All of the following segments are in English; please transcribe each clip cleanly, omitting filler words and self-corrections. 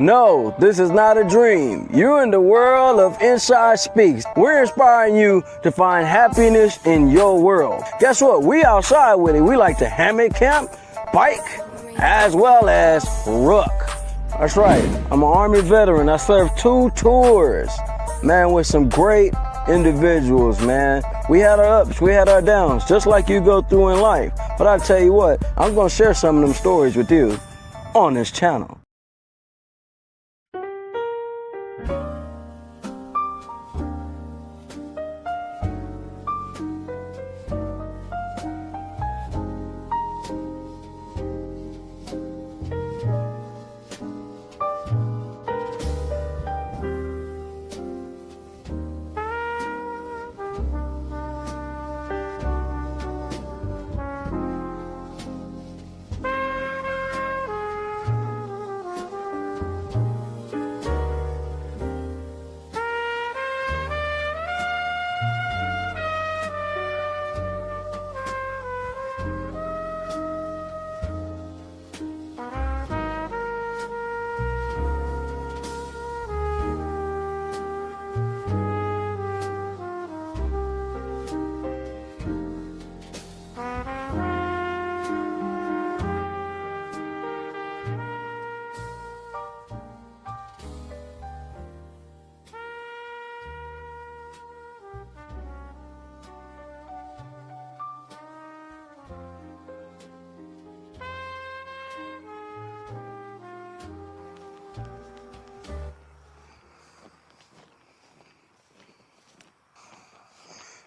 No, this is not a dream. You're in the world of Inside Speaks. We're inspiring you to find happiness in your world. Guess what? We outside with it. We like to hammock camp, bike, as well as ruck. That's right. I'm an Army veteran. I served 2 tours, man, with some great individuals, man. We had our ups, we had our downs, just like you go through in life. But I tell you what, I'm gonna share some of them stories with you on this channel.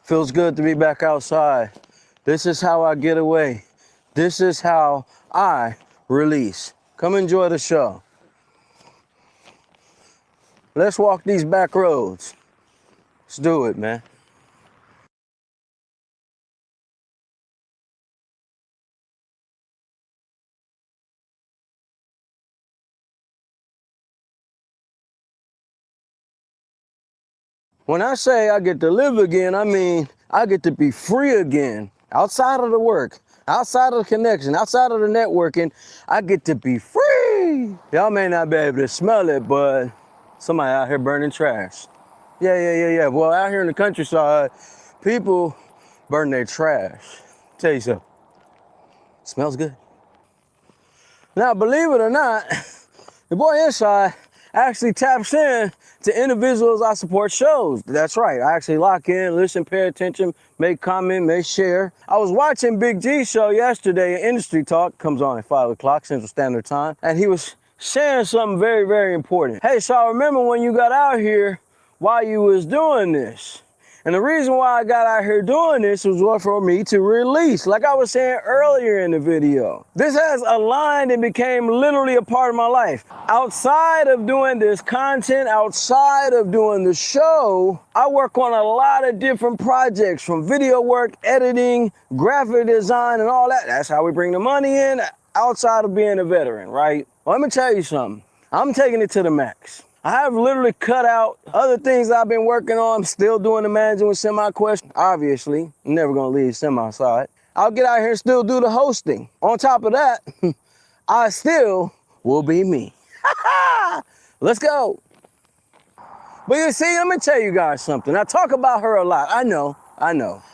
Feels good to be back outside. This is how I get away. This is how I release. Come enjoy the show. Let's walk these back roads. Let's do it, man. When I say I get to live again, I mean I get to be free again. Outside of the work, outside of the connection, outside of the networking, I get to be free. Y'all may not be able to smell it, but somebody out here burning trash. Yeah. Well, out here in the countryside, people burn their trash. Tell you something, smells good. Now, believe it or not, the boy inside actually taps in to individuals I support shows. That's right, I actually lock in, listen, pay attention, make comment, make share. I was watching Big G's show yesterday, Industry Talk, comes on at 5 o'clock Central Standard Time, and he was sharing something very, very important. Hey, so I remember when you got out here while you was doing this. And the reason why I got out here doing this was for me to release, like I was saying earlier in the video. This has aligned and became literally a part of my life. Outside of doing this content, outside of doing the show, I work on a lot of different projects, from video work, editing, graphic design, and all that. That's how we bring the money in outside of being a veteran, right? Well, let me tell you something. I'm taking it to the max. I have literally cut out other things I've been working on. I'm still doing the managing with SemiQuest. Obviously, I'm never gonna leave Semi aside. I'll get out here and still do the hosting. On top of that, I still will be me. Let's go. But you see, let me tell you guys something. I talk about her a lot. I know.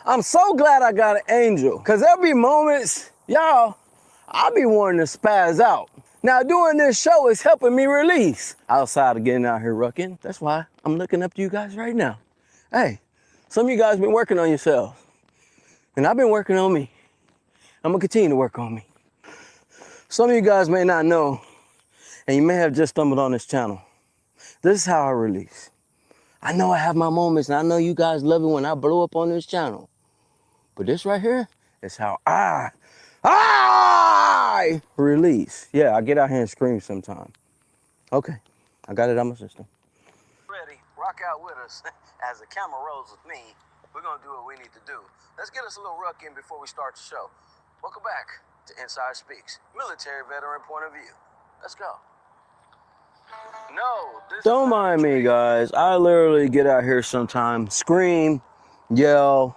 I'm so glad I got an angel, because every moment, y'all, I'll be wanting to spaz out. Now, doing this show is helping me release. Outside of getting out here rucking, that's why I'm looking up to you guys right now. Hey, some of you guys been working on yourselves, and I've been working on me. I'm gonna continue to work on me. Some of you guys may not know, and you may have just stumbled on this channel. This is how I release. I know I have my moments, and I know you guys love it when I blow up on this channel. But this right here is how I release. Yeah, I get out here and scream sometimes. Okay, I got it on my system. Ready, rock out with us. As the camera rolls with me, we're gonna do what we need to do. Let's get us a little ruck in before we start the show. Welcome back to Inside Speaks, military veteran point of view. Let's go. No, don't mind me, guys. I literally get out here sometimes, scream, yell,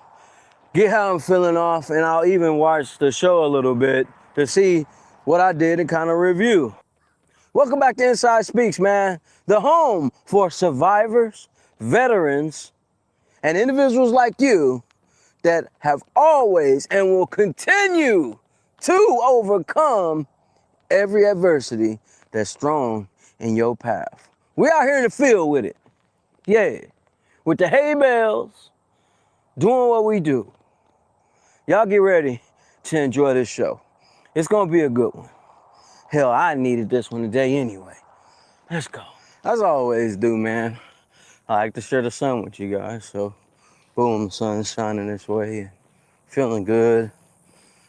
get how I'm feeling off, and I'll even watch the show a little bit to see what I did and kind of review. Welcome back to Inside Speaks, man. The home for survivors, veterans, and individuals like you that have always and will continue to overcome every adversity that's thrown in your path. We out here in the field with it. Yeah. With the hay bales, doing what we do. Y'all get ready to enjoy this show. It's gonna be a good one. Hell, I needed this one today anyway. Let's go. As I always do, man, I like to share the sun with you guys. So, boom, sun's shining this way and feeling good.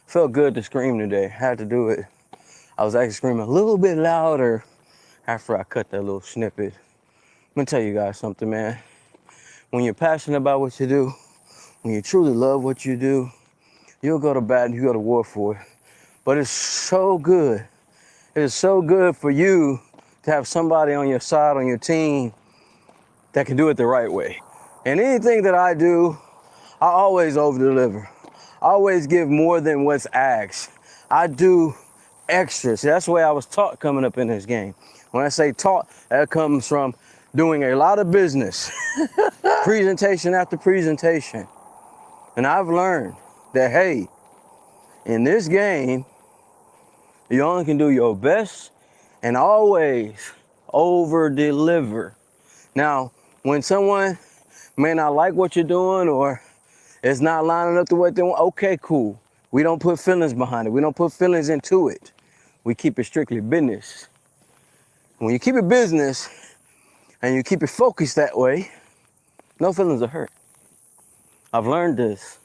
Felt good to scream today. Had to do it. I was actually screaming a little bit louder after I cut that little snippet. I'm gonna tell you guys something, man. When you're passionate about what you do, when you truly love what you do, you'll go to bat and you go to war for it. But it's so good. It is so good for you to have somebody on your side, on your team, that can do it the right way. And anything that I do, I always over-deliver. I always give more than what's asked. I do extras. That's the way I was taught coming up in this game. When I say taught, that comes from doing a lot of business, presentation after presentation. And I've learned that, hey, in this game, you only can do your best and always over-deliver. Now, when someone may not like what you're doing or it's not lining up to what they want, okay, cool. We don't put feelings behind it. We don't put feelings into it. We keep it strictly business. When you keep it business and you keep it focused that way, no feelings are hurt. I've learned this.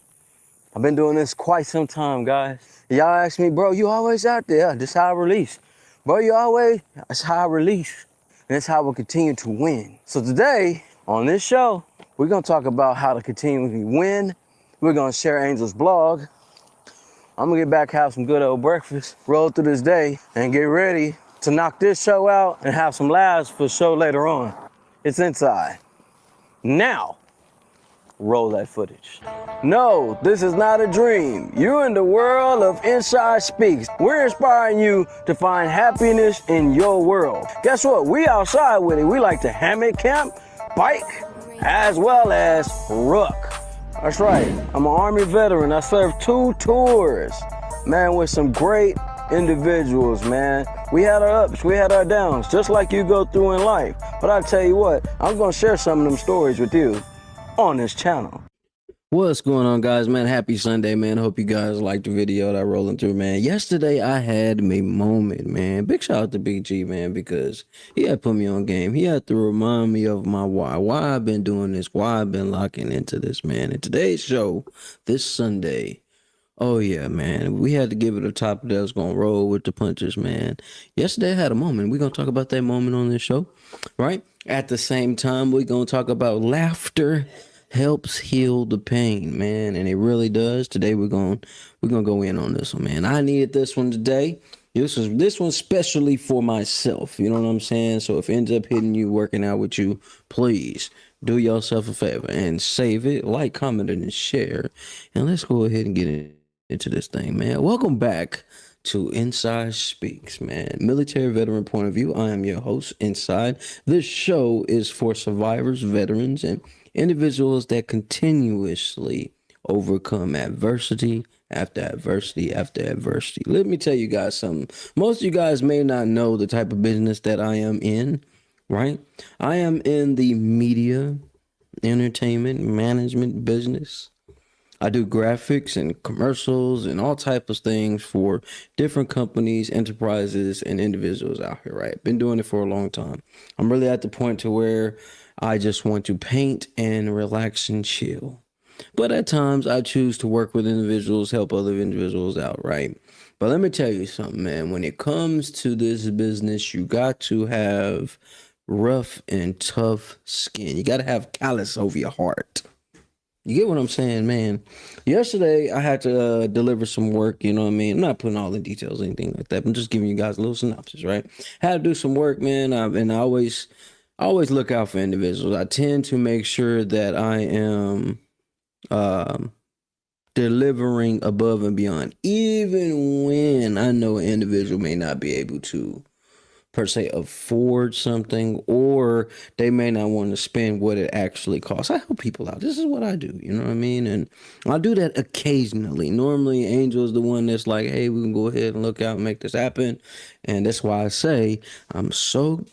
I've been doing this quite some time, guys. Y'all ask me, bro, you always out there. This how I release. Bro, that's how I release. And that's how we'll continue to win. So today, on this show, we're gonna talk about how to continually win. We're gonna share Angel's blog. I'm gonna get back, have some good old breakfast, roll through this day, and get ready to knock this show out and have some laughs for the show later on. It's Inside. Now, roll that footage. No, this is not a dream. You're in the world of Inside Speaks. We're inspiring you to find happiness in your world. Guess what? We outside with it. We like to hammock camp, bike, as well as ruck. That's right. I'm an Army veteran. I served 2 tours, man, with some great individuals, man. We had our ups, we had our downs, just like you go through in life. But I tell you what, I'm gonna share some of them stories with you on this channel. What's going on, guys, man? Happy Sunday, man. Hope you guys liked the video that I rolling through, man. Yesterday I had a moment, man. Big shout out to Big G, man, because he had put me on game. He had to remind me of my why I've been doing this, why I've been locking into this, man. And today's show, this Sunday, oh yeah, man, we had to give it a topic that was gonna roll with the punches, man. Yesterday I had a moment. We're gonna talk about that moment on this show, right? At the same time, we're gonna talk about laughter helps heal the pain, man, and it really does. Today we're gonna go in on this one, man. I needed this one today. This one's specially for myself. You know what I'm saying? So if it ends up hitting you, working out with you, please do yourself a favor and save it, like, comment, and share. And let's go ahead and get into this thing, man. Welcome back to Inside Speaks, man. Military veteran point of view. I am your host, Inside. This show is for survivors, veterans, and individuals that continuously overcome adversity after adversity after adversity. Let me tell you guys something. Most of you guys may not know the type of business that I am in, right? I am in the media, entertainment, management business. I do graphics and commercials and all types of things for different companies, enterprises, and individuals out here, right? Been doing it for a long time. I'm really at the point to where I just want to paint and relax and chill. But at times I choose to work with individuals, help other individuals out, right? But let me tell you something, man. When it comes to this business, you got to have rough and tough skin. You got to have callus over your heart. You get what I'm saying, man? Yesterday, I had to deliver some work, you know what I mean? I'm not putting all the details or anything like that. I'm just giving you guys a little synopsis, right? Had to do some work, man, and I always look out for individuals. I tend to make sure that I am delivering above and beyond, even when I know an individual may not be able to per se afford something, or they may not want to spend what it actually costs. I help people out. This is what I do. You know what I mean? And I do that occasionally. Normally, Angel is the one that's like, hey, we can go ahead and look out and make this happen. And that's why I say I'm so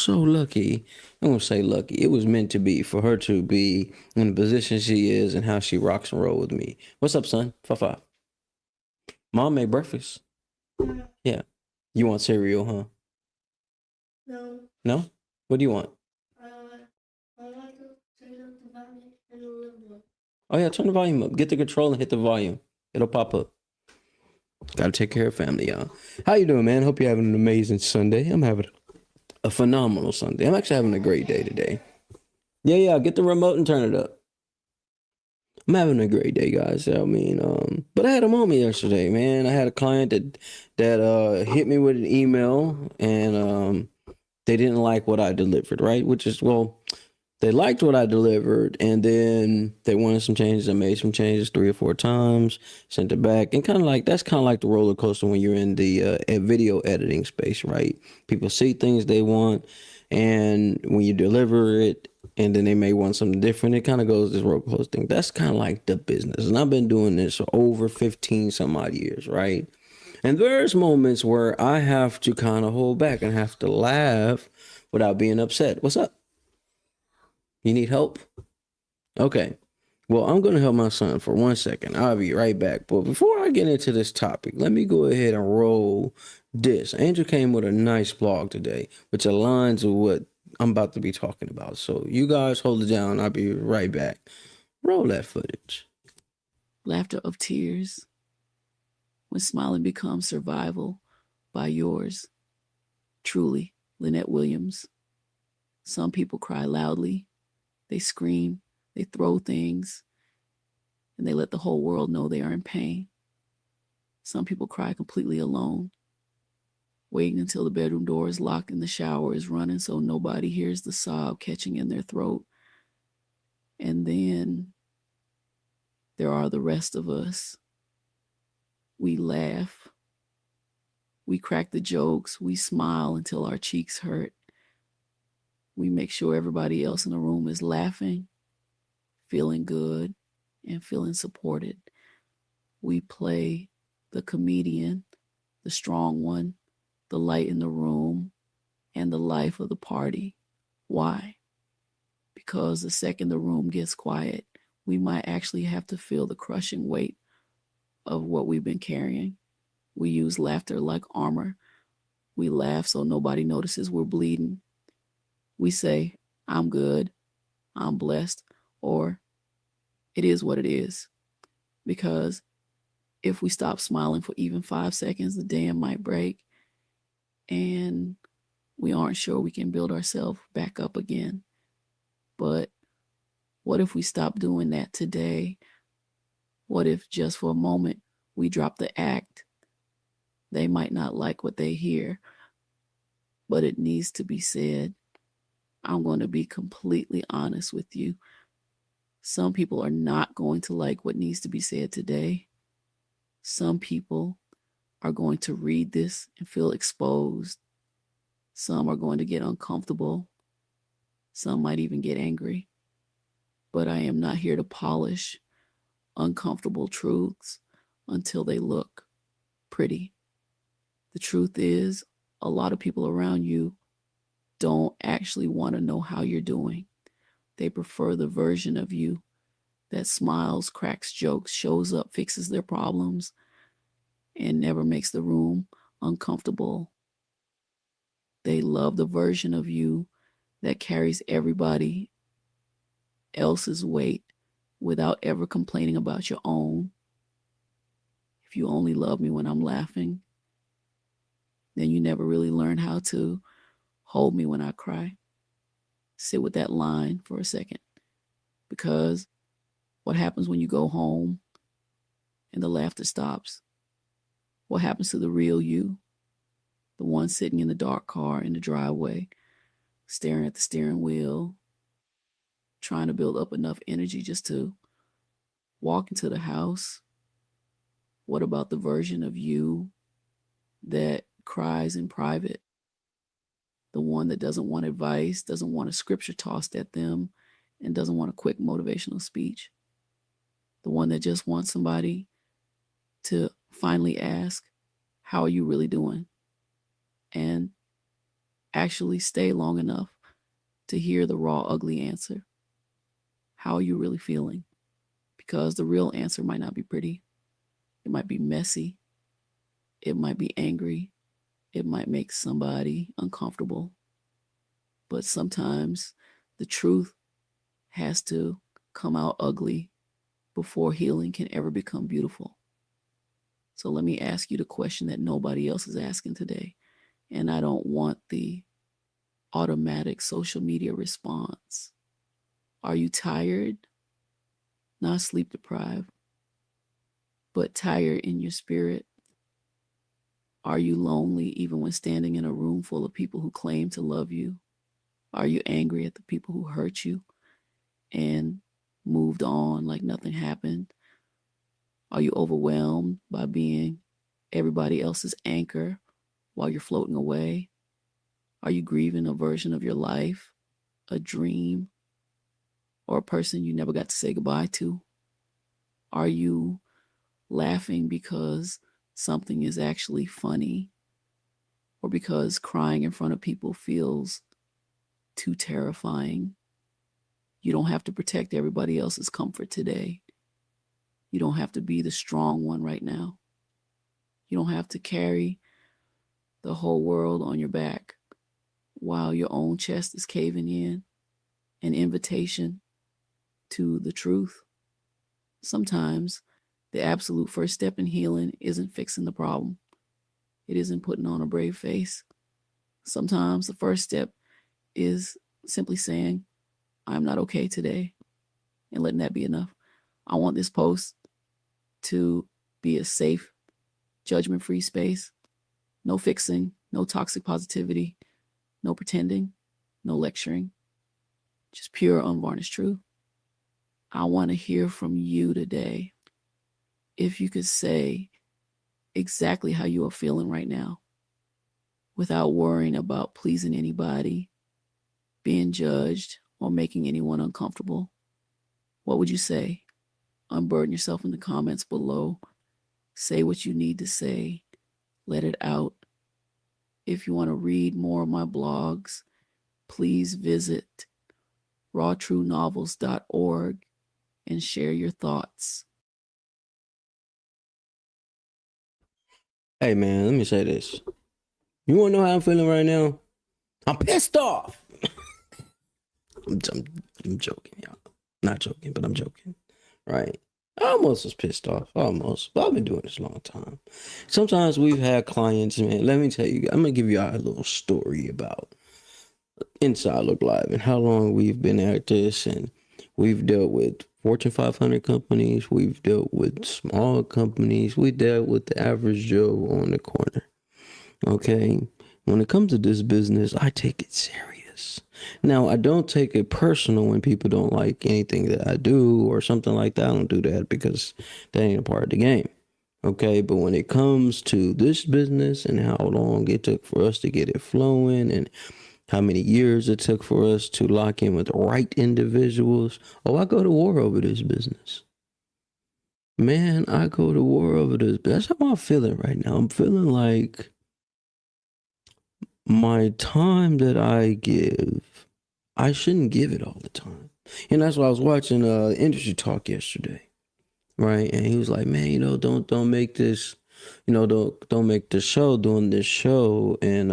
lucky. I'm gonna say lucky. It was meant to be for her to be in the position she is and how she rocks and roll with me. What's up, son? 5-5. Mom made breakfast. Yeah. You want cereal, huh? No, No? What do you want? I like to turn up the volume and the level. Oh yeah, turn the volume up. Get the control and hit the volume. It'll pop up. Gotta take care of family, y'all. How you doing, man? Hope you're having an amazing Sunday. I'm having a phenomenal Sunday. I'm actually having a great day today. Yeah, get the remote and turn it up. I'm having a great day, guys. I mean, but I had a moment yesterday, man. I had a client that hit me with an email, and they didn't like what I delivered, right? Which is, well, they liked what I delivered, and then they wanted some changes. I made some changes 3 or 4 times, sent it back, and that's kind of like the roller coaster when you're in the video editing space, right? People see things they want, and when you deliver it, and then they may want something different, it kind of goes this roller coaster thing. That's kind of like the business, and I've been doing this for over 15 some odd years, right? And there's moments where I have to kind of hold back and have to laugh without being upset. What's up? You need help? Okay. Well, I'm going to help my son for 1 second. I'll be right back. But before I get into this topic, let me go ahead and roll this. Angel came with a nice blog today, which aligns with what I'm about to be talking about. So you guys hold it down. I'll be right back. Roll that footage. Laughter of tears, when smiling becomes survival, by yours truly, Lynette Williams. Some people cry loudly, they scream, they throw things, and they let the whole world know they are in pain. Some people cry completely alone, waiting until the bedroom door is locked and the shower is running so nobody hears the sob catching in their throat. And then there are the rest of us. We laugh. We crack the jokes. We smile until our cheeks hurt. We make sure everybody else in the room is laughing, feeling good, and feeling supported. We play the comedian, the strong one, the light in the room, and the life of the party. Why? Because the second the room gets quiet, we might actually have to feel the crushing weight of what we've been carrying. We use laughter like armor. We laugh so nobody notices we're bleeding. We say, I'm good, I'm blessed, or it is what it is. Because if we stop smiling for even 5 seconds, the dam might break, and we aren't sure we can build ourselves back up again. But what if we stop doing that today? What if just for a moment we drop the act? They might not like what they hear, but it needs to be said. I'm going to be completely honest with you. Some people are not going to like what needs to be said today. Some people are going to read this and feel exposed. Some are going to get uncomfortable. Some might even get angry. But I am not here to polish uncomfortable truths until they look pretty. The truth is, a lot of people around you don't actually want to know how you're doing. They prefer the version of you that smiles, cracks jokes, shows up, fixes their problems, and never makes the room uncomfortable. They love the version of you that carries everybody else's weight without ever complaining about your own. If you only love me when I'm laughing, then you never really learn how to hold me when I cry. Sit with that line for a second. Because what happens when you go home and the laughter stops? What happens to the real you? The one sitting in the dark car in the driveway, staring at the steering wheel, trying to build up enough energy just to walk into the house. What about the version of you that cries in private? the one that doesn't want advice, doesn't want a scripture tossed at them, and doesn't want a quick motivational speech. The one that just wants somebody to finally ask, how are you really doing? And actually stay long enough to hear the raw, ugly answer. How are you really feeling? Because the real answer might not be pretty. It might be messy. It might be angry. It might make somebody uncomfortable. But sometimes the truth has to come out ugly before healing can ever become beautiful. So let me ask you the question that nobody else is asking today. And I don't want the automatic social media response. Are you tired? Not sleep deprived, but tired in your spirit? Are you lonely even when standing in a room full of people who claim to love you? Are you angry at the people who hurt you and moved on like nothing happened? Are you overwhelmed by being everybody else's anchor while you're floating away? Are you grieving a version of your life, a dream, or a person you never got to say goodbye to? Are you laughing because something is actually funny, or because crying in front of people feels too terrifying? You don't have to protect everybody else's comfort today. You don't have to be the strong one right now. You don't have to carry the whole world on your back while your own chest is caving in. An invitation to the truth. Sometimes the absolute first step in healing isn't fixing the problem. It isn't putting on a brave face. Sometimes the first step is simply saying, I'm not okay today, and letting that be enough. I want this post to be a safe, judgment-free space. No fixing, no toxic positivity, no pretending, no lecturing. Just pure, unvarnished truth. I want to hear from you today. If you could say exactly how you are feeling right now without worrying about pleasing anybody, being judged, or making anyone uncomfortable, what would you say? Unburden yourself in the comments below. Say what you need to say. Let it out. If you want to read more of my blogs, please visit rawtruenovels.org and share your thoughts. Hey man, let me say this. You wanna know how I'm feeling right now? I'm pissed off. I'm joking, y'all. Not joking, but I'm joking. Right? I almost was pissed off. Almost. But I've been doing this a long time. Sometimes we've had clients, man. Let me tell you, I'm gonna give you a little story about Inside Look Live and how long we've been at this, and we've dealt with Fortune 500 companies, we've dealt with small companies, we dealt with the average Joe on the corner. Okay, when it comes to this business, I take it serious. Now, I don't take it personal when people don't like anything that I do or something like that. I don't do that because that ain't a part of the game. Okay, but when it comes to this business and how long it took for us to get it flowing and how many years it took for us to lock in with the right individuals. Oh, I go to war over this business. Man, I go to war over this. That's how I'm feeling right now. I'm feeling like my time that I give, I shouldn't give it all the time. And that's why I was watching Industry Talk yesterday. Right? And he was like, man, don't make this, don't make the show doing this show and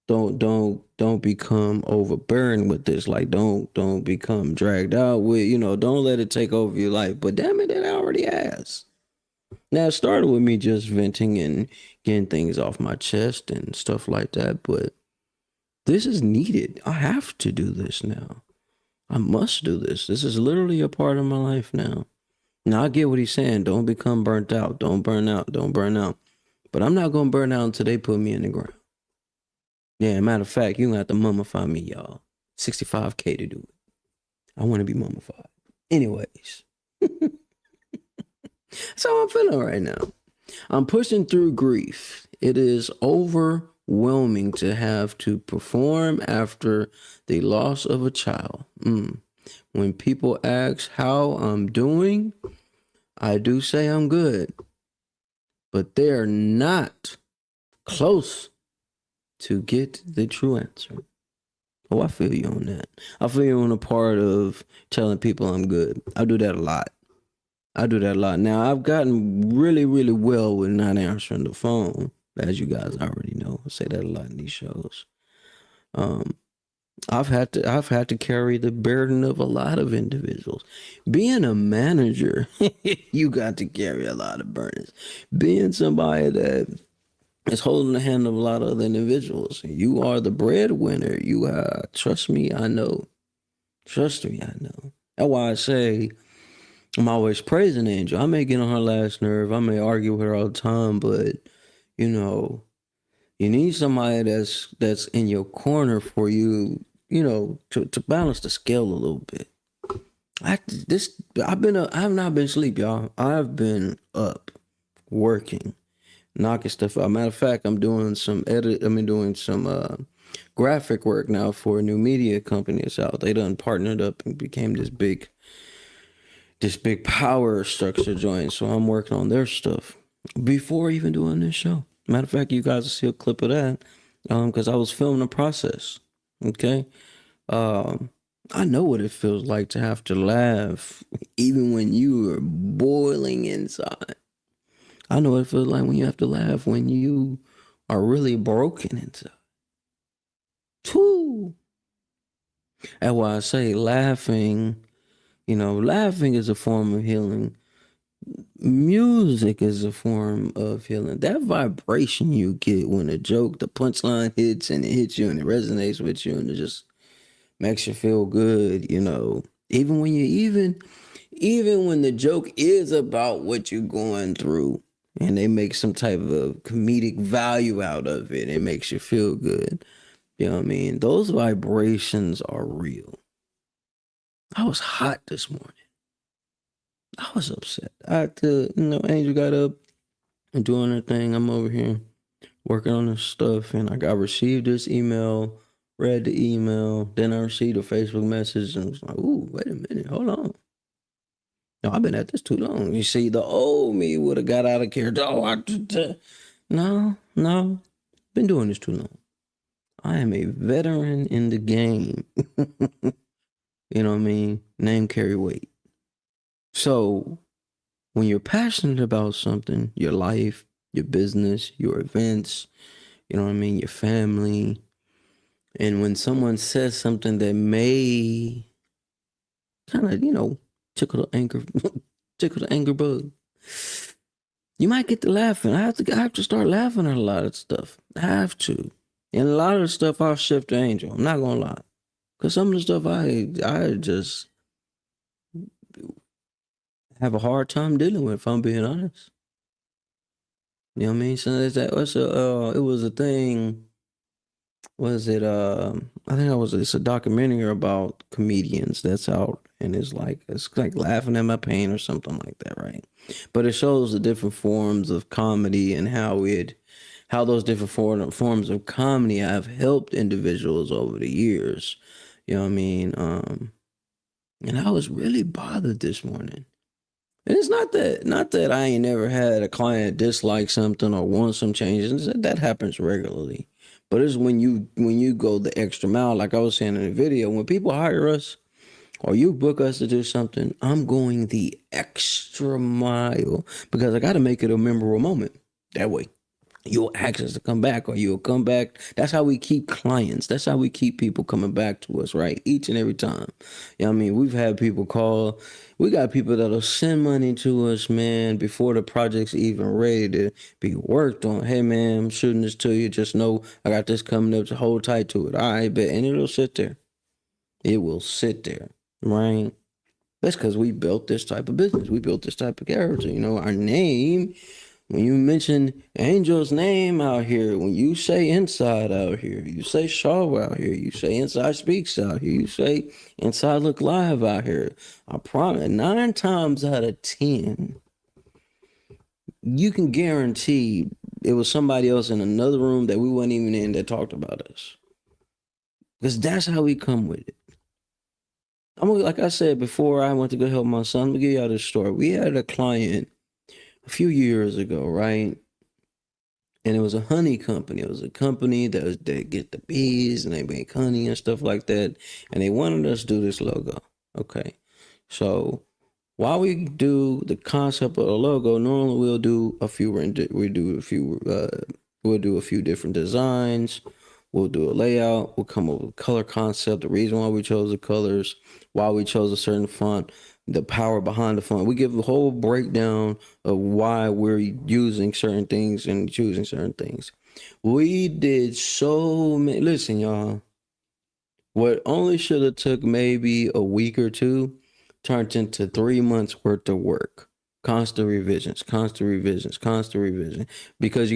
don't become overburdened with this. Like, don't become dragged out with, don't let it take over your life. But damn it, it already has. Now, it started with me just venting and getting things off my chest and stuff like that. But this is needed. I have to do this now. I must do this. This is literally a part of my life now. Now, I get what he's saying. Don't become burnt out. Don't burn out. Don't burn out. But I'm not going to burn out until they put me in the ground. Yeah, matter of fact, you're going to have to mummify me, y'all. $65K to do it. I want to be mummified. Anyways. That's how I'm feeling right now. I'm pushing through grief. It is over overwhelming to have to perform after the loss of a child. When people ask how I'm doing, I do say I'm good, but they're not close to get the true answer. Oh, I feel you on that. I feel you on the part of telling people I'm good. I do that a lot. Now, I've gotten really, really well with not answering the phone, as you guys already know. I say that a lot in these shows. I've had to carry the burden of a lot of individuals. Being a manager, you got to carry a lot of burdens. Being somebody that is holding the hand of a lot of other individuals. You are the breadwinner. You are, trust me, I know. Trust me, I know. That's why I say I'm always praising Angel. I may get on her last nerve. I may argue with her all the time, but you know, you need somebody that's in your corner for you, you know, to balance the scale a little bit. I have not been asleep, y'all. I've been up working, knocking stuff out. Matter of fact, I'm doing some graphic work now for a new media company that's out. They done partnered up and became this big power structure joint. So I'm working on their stuff before even doing this show. Matter of fact, you guys will see a clip of that because I was filming the process. Okay. I know what it feels like to have to laugh even when you are boiling inside. I know what it feels like when you have to laugh when you are really broken inside. Whew. That's why I say laughing, laughing is a form of healing. Music is a form of healing. That vibration you get when a joke, the punchline hits and it hits you and it resonates with you and it just makes you feel good, even when even when the joke is about what you're going through and they make some type of comedic value out of it, it makes you feel good. You know what I mean? Those vibrations are real. I was hot this morning. I was upset. Angel got up and doing her thing. I'm over here working on this stuff, and I received this email, read the email, then I received a Facebook message, and was like, ooh, wait a minute, hold on. No, I've been at this too long. You see, the old me would have got out of character. No, been doing this too long. I am a veteran in the game. You know what I mean? Name carry weight. So when you're passionate about something, your life, your business, your events, you know what I mean, your family, and when someone says something that may kind of, tickle the anger bug, you might get to laughing. I have to start laughing at a lot of stuff. I have to. And a lot of the stuff I'll shift to Angel. I'm not gonna lie. Because some of the stuff I just have a hard time dealing with, if I'm being honest. You know what I mean? So it was a thing. Was it I think it's a documentary about comedians that's out, and it's like laughing at my pain or something like that, right? But it shows the different forms of comedy and how those different forms of comedy have helped individuals over the years. You know what I mean? And I was really bothered this morning. And it's not that I ain't never had a client dislike something or want some changes. That happens regularly. But it's when you go the extra mile, like I was saying in the video, when people hire us or you book us to do something, I'm going the extra mile because I got to make it a memorable moment. That way you'll ask us to come back or you'll come back. That's how we keep clients. That's how we keep people coming back to us, right? Each and every time. You know what I mean? We've had people call. We got people that'll send money to us, man, before the project's even ready to be worked on. Hey, man, I'm shooting this to you. Just know I got this coming up, to hold tight to it. All right, bet. And it'll sit there. It will sit there, right? That's because we built this type of business. We built this type of character. Our name. When you mention Angel's name out here, when you say Inside out here, you say Shaw out here, you say Inside Speaks out here, you say Inside Look Live out here, I promise 9 times out of 10, you can guarantee it was somebody else in another room that we weren't even in that talked about us. Because that's how we come with it. Like I said before, I went to go help my son. Let me give y'all this story. We had a client a few years ago, right? And it was a honey company. It was a company that get the bees and they make honey and stuff like that. And they wanted us to do this logo. Okay. So while we do the concept of the logo, normally we'll do a few different designs. We'll do a layout. We'll come up with a color concept, the reason why we chose the colors, why we chose a certain font, the power behind the font. We give the whole breakdown of why we're using certain things and choosing certain things. We did so many. Listen, y'all. What only should have took maybe a week or two turned into 3 months worth of work. Constant revisions. Because you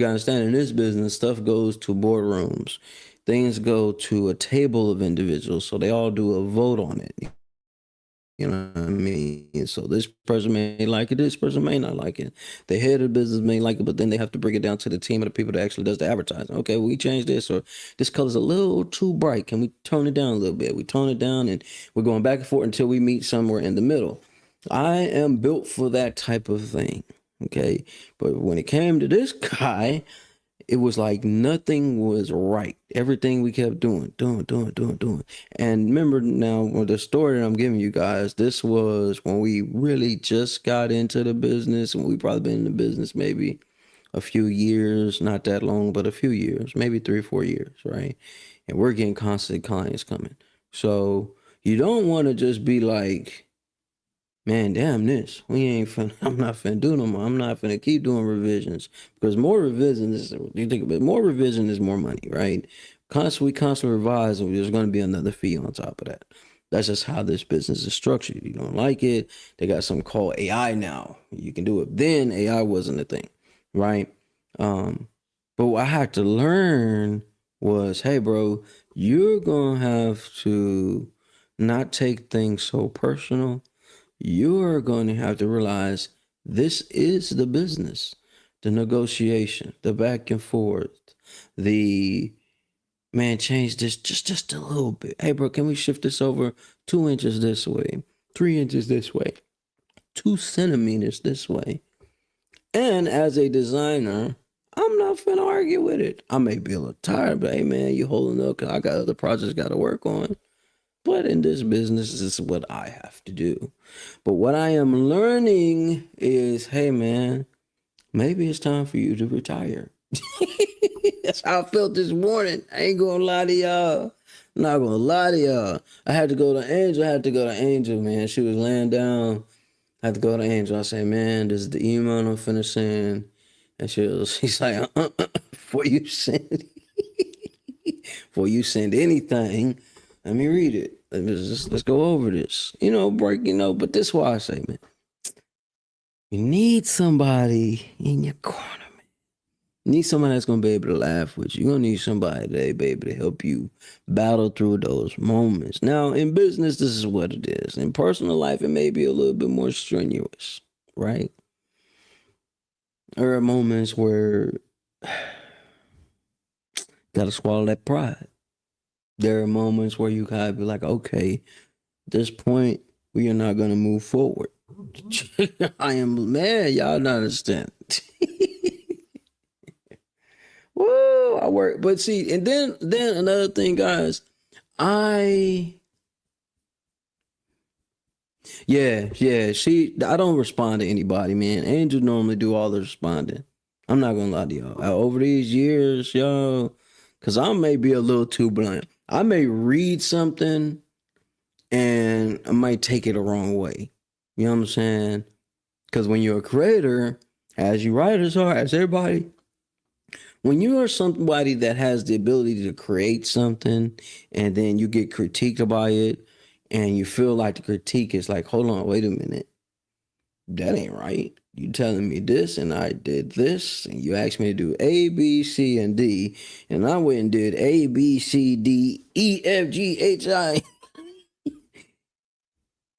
got to understand, in this business, stuff goes to boardrooms. Things go to a table of individuals. So they all do a vote on it. You know what I mean? So this person may like it, this person may not like it. The head of the business may like it, but then they have to bring it down to the team of the people that actually does the advertising. Okay, we change this, or this color's a little too bright. Can we tone it down a little bit? We tone it down, and we're going back and forth until we meet somewhere in the middle. I am built for that type of thing. Okay, but when it came to this guy, it was like nothing was right. Everything we kept doing. And remember now, with the story that I'm giving you guys, this was when we really just got into the business, and we probably been in the business maybe a few years, not that long, but a few years, maybe 3 or 4 years, right? And we're getting constant clients coming. So you don't want to just be like, man, damn this. I'm not finna do no more. I'm not finna keep doing revisions. Because more revisions, you think about it, more revision is more money, right? We constantly revise, and there's going to be another fee on top of that. That's just how this business is structured. You don't like it, they got something called AI now. You can do it. Then AI wasn't a thing, right? But what I had to learn was, hey, bro, you're going to have to not take things so personal. You're going to have to realize this is the business, the negotiation, the back and forth, the man, change this just a little bit. Hey, bro, can we shift this over 2 inches this way, 3 inches this way, 2 centimeters this way? And as a designer, I'm not finna argue with it. I may be a little tired, but hey, man, you holding up because I got other projects got to work on. But in this business, this is what I have to do. But what I am learning is, hey, man, maybe it's time for you to retire. That's how I felt this morning. I ain't gonna lie to y'all. I'm not gonna lie to y'all. I had to go to Angel. Man. She was laying down. I had to go to Angel. I say, man, this is the email I'm finna send. And she's like, before you send anything, let me read it. Let's go over this. But this is why I say, man, you need somebody in your corner, man. You need somebody that's going to be able to laugh with you. You're going to need somebody that be able to help you battle through those moments. Now, in business, this is what it is. In personal life, it may be a little bit more strenuous, right? There are moments where you got to swallow that pride. There are moments where you gotta be like, okay, at this point, we are not gonna move forward. I am, man, y'all not understand. Whoa, I work, but see, and then another thing, guys, I don't respond to anybody, man. Angel normally do all the responding. I'm not gonna lie to y'all. Over these years, y'all, because I may be a little too blunt. I may read something and I might take it the wrong way. You know what I'm saying? Because when you're a creator, as you writers are, as everybody, when you are somebody that has the ability to create something and then you get critiqued by it and you feel like the critique is like, hold on, wait a minute. That ain't right. You telling me this and I did this and you asked me to do A, B, C, and D and I went and did A, B, C, D, E, F, G, H, I.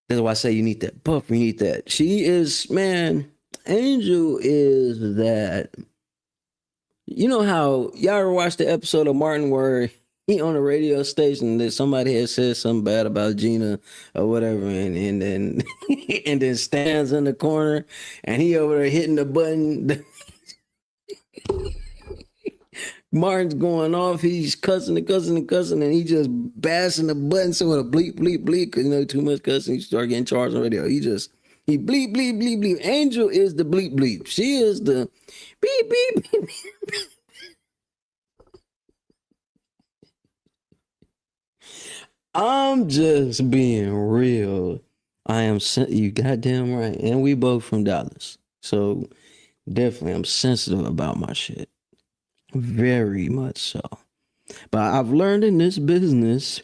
That's why I say you need that buffer. You need that. She is, man, Angel is that. You know how y'all ever watched the episode of Martin where he on a radio station that somebody had said something bad about Gina or whatever, and then and then stands in the corner and he over there hitting the button. Martin's going off, he's cussing and he just bashing the button so it bleep, bleep, bleep, because you know too much cussing, you start getting charged on radio. He bleep, bleep, bleep, bleep. Angel is the bleep, bleep. She is the beep, beep, beep, beep. I'm just being real. I am, you goddamn right. And we both from Dallas. So definitely I'm sensitive about my shit. Very much so. But I've learned in this business,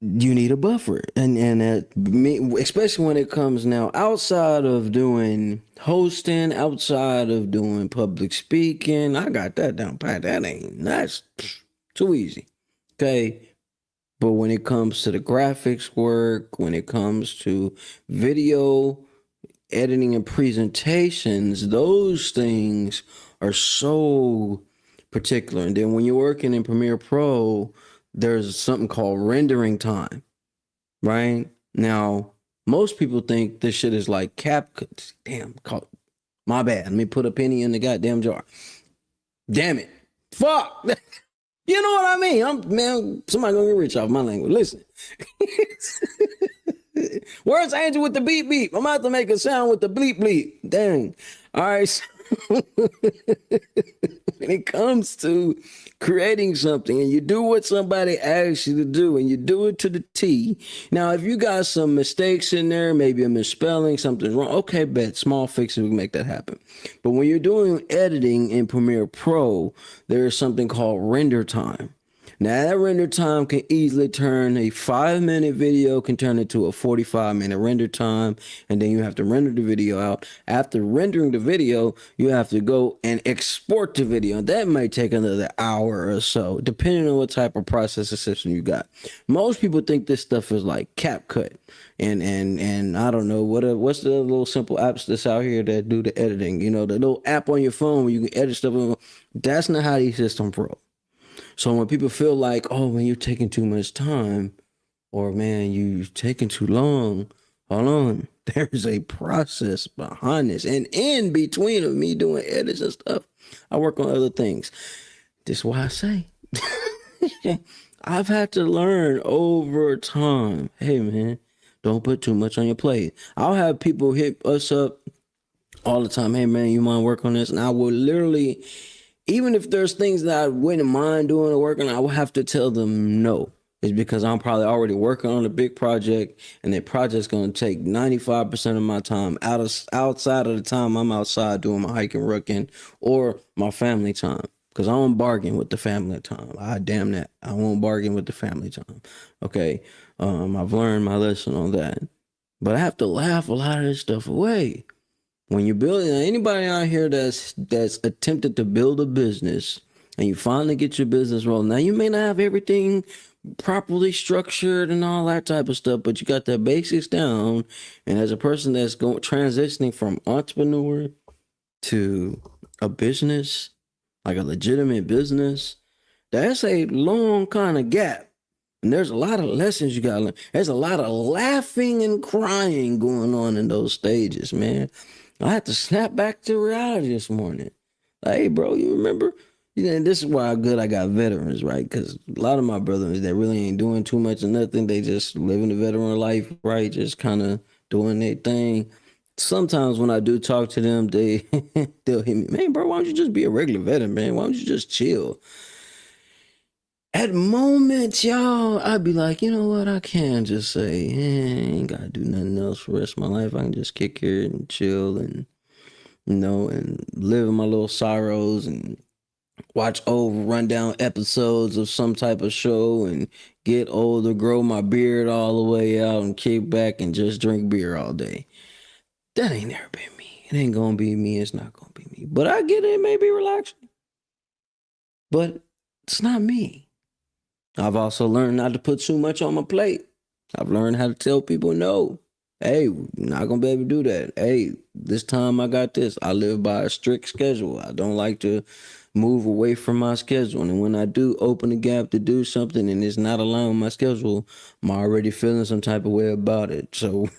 you need a buffer. And especially when it comes now outside of doing hosting, outside of doing public speaking, I got that down pat. That's too easy. Okay. But when it comes to the graphics work, when it comes to video editing and presentations, those things are so particular. And then when you're working in Premiere Pro, there's something called rendering time, right? Now, most people think this shit is like CapCut. Damn, my bad. Let me put a penny in the goddamn jar. Damn it. Fuck. You know what I mean? Man, somebody gonna get rich off my language. Listen. Where's Angel with the beep beep? I'm about to make a sound with the bleep bleep. Dang. All right. So when it comes to creating something and you do what somebody asks you to do and you do it to the T. Now, if you got some mistakes in there, maybe a misspelling, something's wrong, okay, bet, small fixes, we can make that happen. But when you're doing editing in Premiere Pro, there is something called render time. Now, that render time can easily turn a 5-minute video, can turn into a 45-minute render time, and then you have to render the video out. After rendering the video, you have to go and export the video. That might take another hour or so, depending on what type of processing system you got. Most people think this stuff is like CapCut, and I don't know, what's the little simple apps that's out here that do the editing? You know, the little app on your phone where you can edit stuff. That's not how these systems roll. So when people feel like, oh, man, you're taking too much time, or man, you're taking too long, hold on. There's a process behind this. And in between of me doing edits and stuff, I work on other things. This is why I say, I've had to learn over time, hey, man, don't put too much on your plate. I'll have people hit us up all the time, hey, man, you mind work on this? And I will literally... Even if there's things that I wouldn't mind doing or working on, I will have to tell them no. It's because I'm probably already working on a big project, and that project's going to take 95% of my time outside of the time I'm outside doing my hiking, rucking, or my family time. Because I won't bargain with the family time. Damn that. I won't bargain with the family time. Okay. I've learned my lesson on that. But I have to laugh a lot of this stuff away. When you're building, anybody out here that's attempted to build a business and you finally get your business rolling, now you may not have everything properly structured and all that type of stuff, but you got the basics down. And as a person that's transitioning from entrepreneur to a business, like a legitimate business, that's a long kind of gap. And there's a lot of lessons you got to learn. There's a lot of laughing and crying going on in those stages, man. I had to snap back to reality this morning. Like, hey, bro, you remember? You know, this is why good I got veterans, right? Because a lot of my brothers that really ain't doing too much or nothing, they just living the veteran life, right? Just kind of doing their thing. Sometimes when I do talk to them, they'll hit me, man, bro, why don't you just be a regular veteran, man? Why don't you just chill? At moments, y'all, I'd be like, you know what? I can just say, I ain't got to do nothing else for the rest of my life. I can just kick here and chill and, you know, and live in my little sorrows and watch old rundown episodes of some type of show and get older, grow my beard all the way out and kick back and just drink beer all day. That ain't never been me. It ain't going to be me. It's not going to be me. But I get it. It may be relaxing. But it's not me. I've also learned not to put too much on my plate. I've learned how to tell people no. Hey, not gonna be able to do that. Hey, this time I got this. I live by a strict schedule. I don't like to move away from my schedule. And when I do open a gap to do something and it's not aligned with my schedule, I'm already feeling some type of way about it. So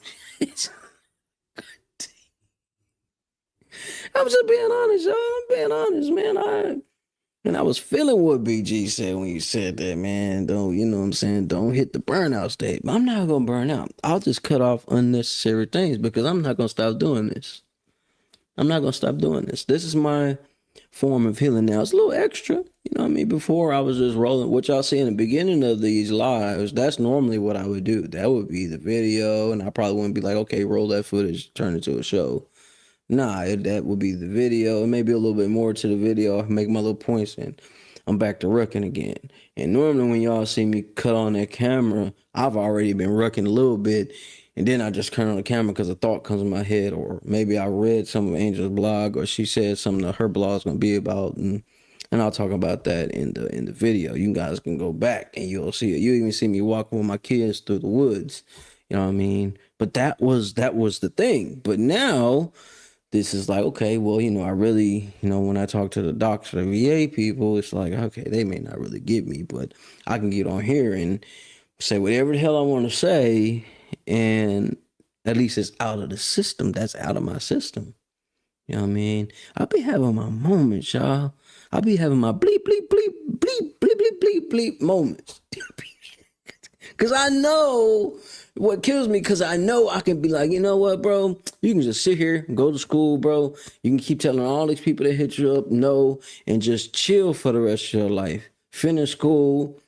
I'm just being honest, y'all. I'm being honest, man. And I was feeling what BG said when you said that, man. Don't, you know what I'm saying? Don't hit the burnout state. I'm not going to burn out. I'll just cut off unnecessary things because I'm not going to stop doing this. I'm not going to stop doing this. This is my form of healing now. It's a little extra. You know what I mean? Before I was just rolling. What y'all see in the beginning of these lives, that's normally what I would do. That would be the video. And I probably wouldn't be like, okay, roll that footage, turn it to a show. Nah, that would be the video. Maybe a little bit more to the video. I make my little points and I'm back to rucking again. And normally when y'all see me cut on that camera, I've already been rucking a little bit. And then I just turn on the camera because a thought comes in my head. Or maybe I read some of Angel's blog or she said something that her blog is going to be about. And I'll talk about that in the video. You guys can go back and you'll see it. You even see me walking with my kids through the woods. You know what I mean? But that was the thing. But now this is like, okay, well, you know, I really, you know, when I talk to the doctors, the VA people, it's like, okay, they may not really get me, but I can get on here and say whatever the hell I want to say. And at least it's out of the system. That's out of my system. You know what I mean? I'll be having my moments, y'all. I'll be having my bleep, bleep, bleep, bleep, bleep, bleep, bleep, bleep moments. Because I know what kills me, because I know I can be like, you know what, bro? You can just sit here, go to school, bro. You can keep telling all these people that hit you up no, and just chill for the rest of your life. Finish school,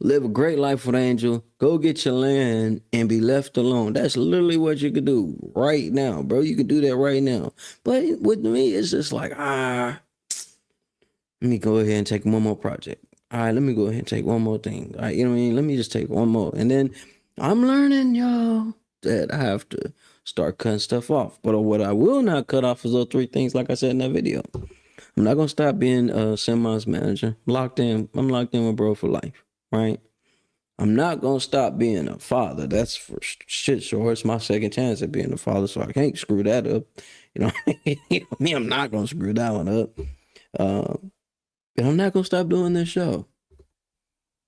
live a great life with Angel, go get your land, and be left alone. That's literally what you could do right now, bro. You can do that right now. But with me, it's just like, let me go ahead and take one more project. All right, let me go ahead and take one more thing. All right, you know what I mean? Let me just take one more. And then I'm learning, y'all, that I have to start cutting stuff off. But what I will not cut off is those 3 things, like I said in that video. I'm not going to stop being a Simon's manager. I'm locked in with bro for life, right? I'm not going to stop being a father. That's for shit sure. It's my second chance at being a father, so I can't screw that up. You know what I mean? I'm not going to screw that one up. And I'm not going to stop doing this show.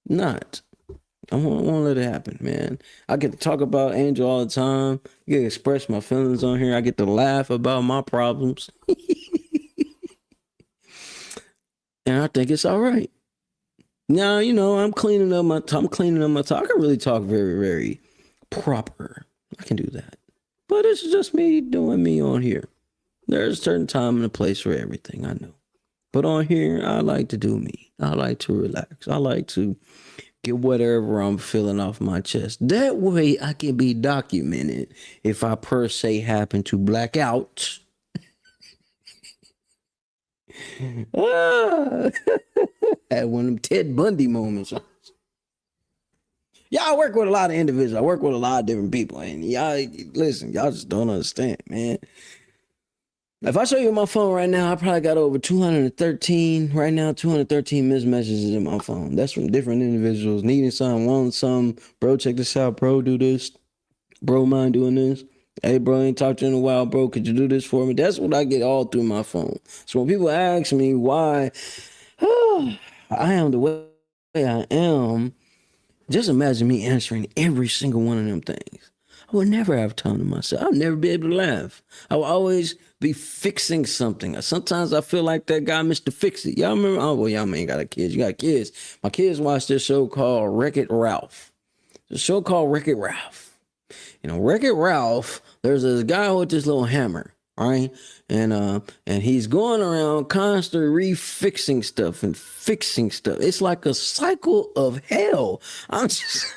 Not. I won't let it happen, man. I get to talk about Angel all the time. I get to express my feelings on here. I get to laugh about my problems. And I think it's all right. Now, you know, I'm cleaning up my talk. I can really talk very, very proper. I can do that. But it's just me doing me on here. There's a certain time and a place for everything, I know. But on here, I like to do me. I like to relax. I like to get whatever I'm feeling off my chest. That way I can be documented if I per se happen to black out. Had one of them Ted Bundy moments. Y'all work with a lot of individuals. I work with a lot of different people. And y'all, listen, y'all just don't understand, man. If I show you my phone right now, I probably got over 213 missed messages in my phone. That's from different individuals needing something, wanting something. Bro, check this out. Bro, do this. Bro, mind doing this. Hey, bro, ain't talked to you in a while, bro. Could you do this for me? That's what I get all through my phone. So when people ask me why I am the way I am, just imagine me answering every single one of them things. I would never have time to myself. I'll never be able to laugh. I will always be fixing something. Sometimes I feel like that guy, Mr. Fix It. Y'all remember? Oh, well, y'all ain't got kids. You got kids. My kids watch this show called Wreck-It Ralph. The show called Wreck-It Ralph. You know, Wreck-It Ralph, there's this guy with this little hammer, right? And he's going around constantly refixing stuff and fixing stuff. It's like a cycle of hell. I'm just...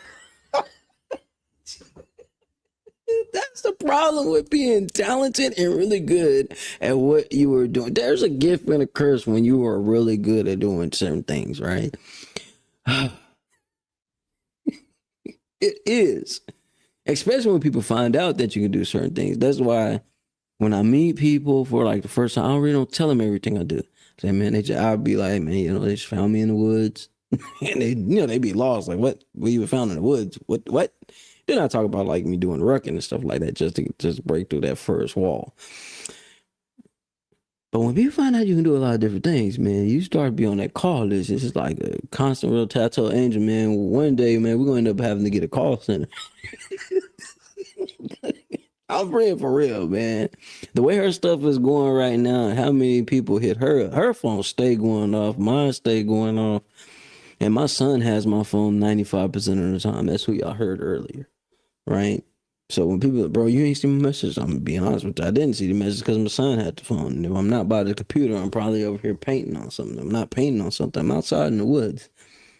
That's the problem with being talented and really good at what you were doing. There's a gift and a curse when you are really good at doing certain things, right? It is. Especially when people find out that you can do certain things. That's why when I meet people for like the first time, I don't tell them everything I do. Say, man, I'll be like, man, you know, they just found me in the woods. And they be lost. Like, what? We were found in the woods. What? Then I talk about like me doing rucking and stuff like that just to just break through that first wall. But when people find out you can do a lot of different things, man, you start to be on that call list. It's just like a constant real tattoo angel, man. One day, man, we're going to end up having to get a call center. I'm praying for real, man. The way her stuff is going right now, and how many people hit her phone stay going off, mine stay going off. And my son has my phone 95% of the time. That's who y'all heard earlier, right? So when people, bro, you ain't seen my message, I'm gonna be honest with you. I didn't see the message because my son had the phone. And if I'm not by the computer, I'm probably over here painting on something. I'm not painting on something. I'm outside in the woods.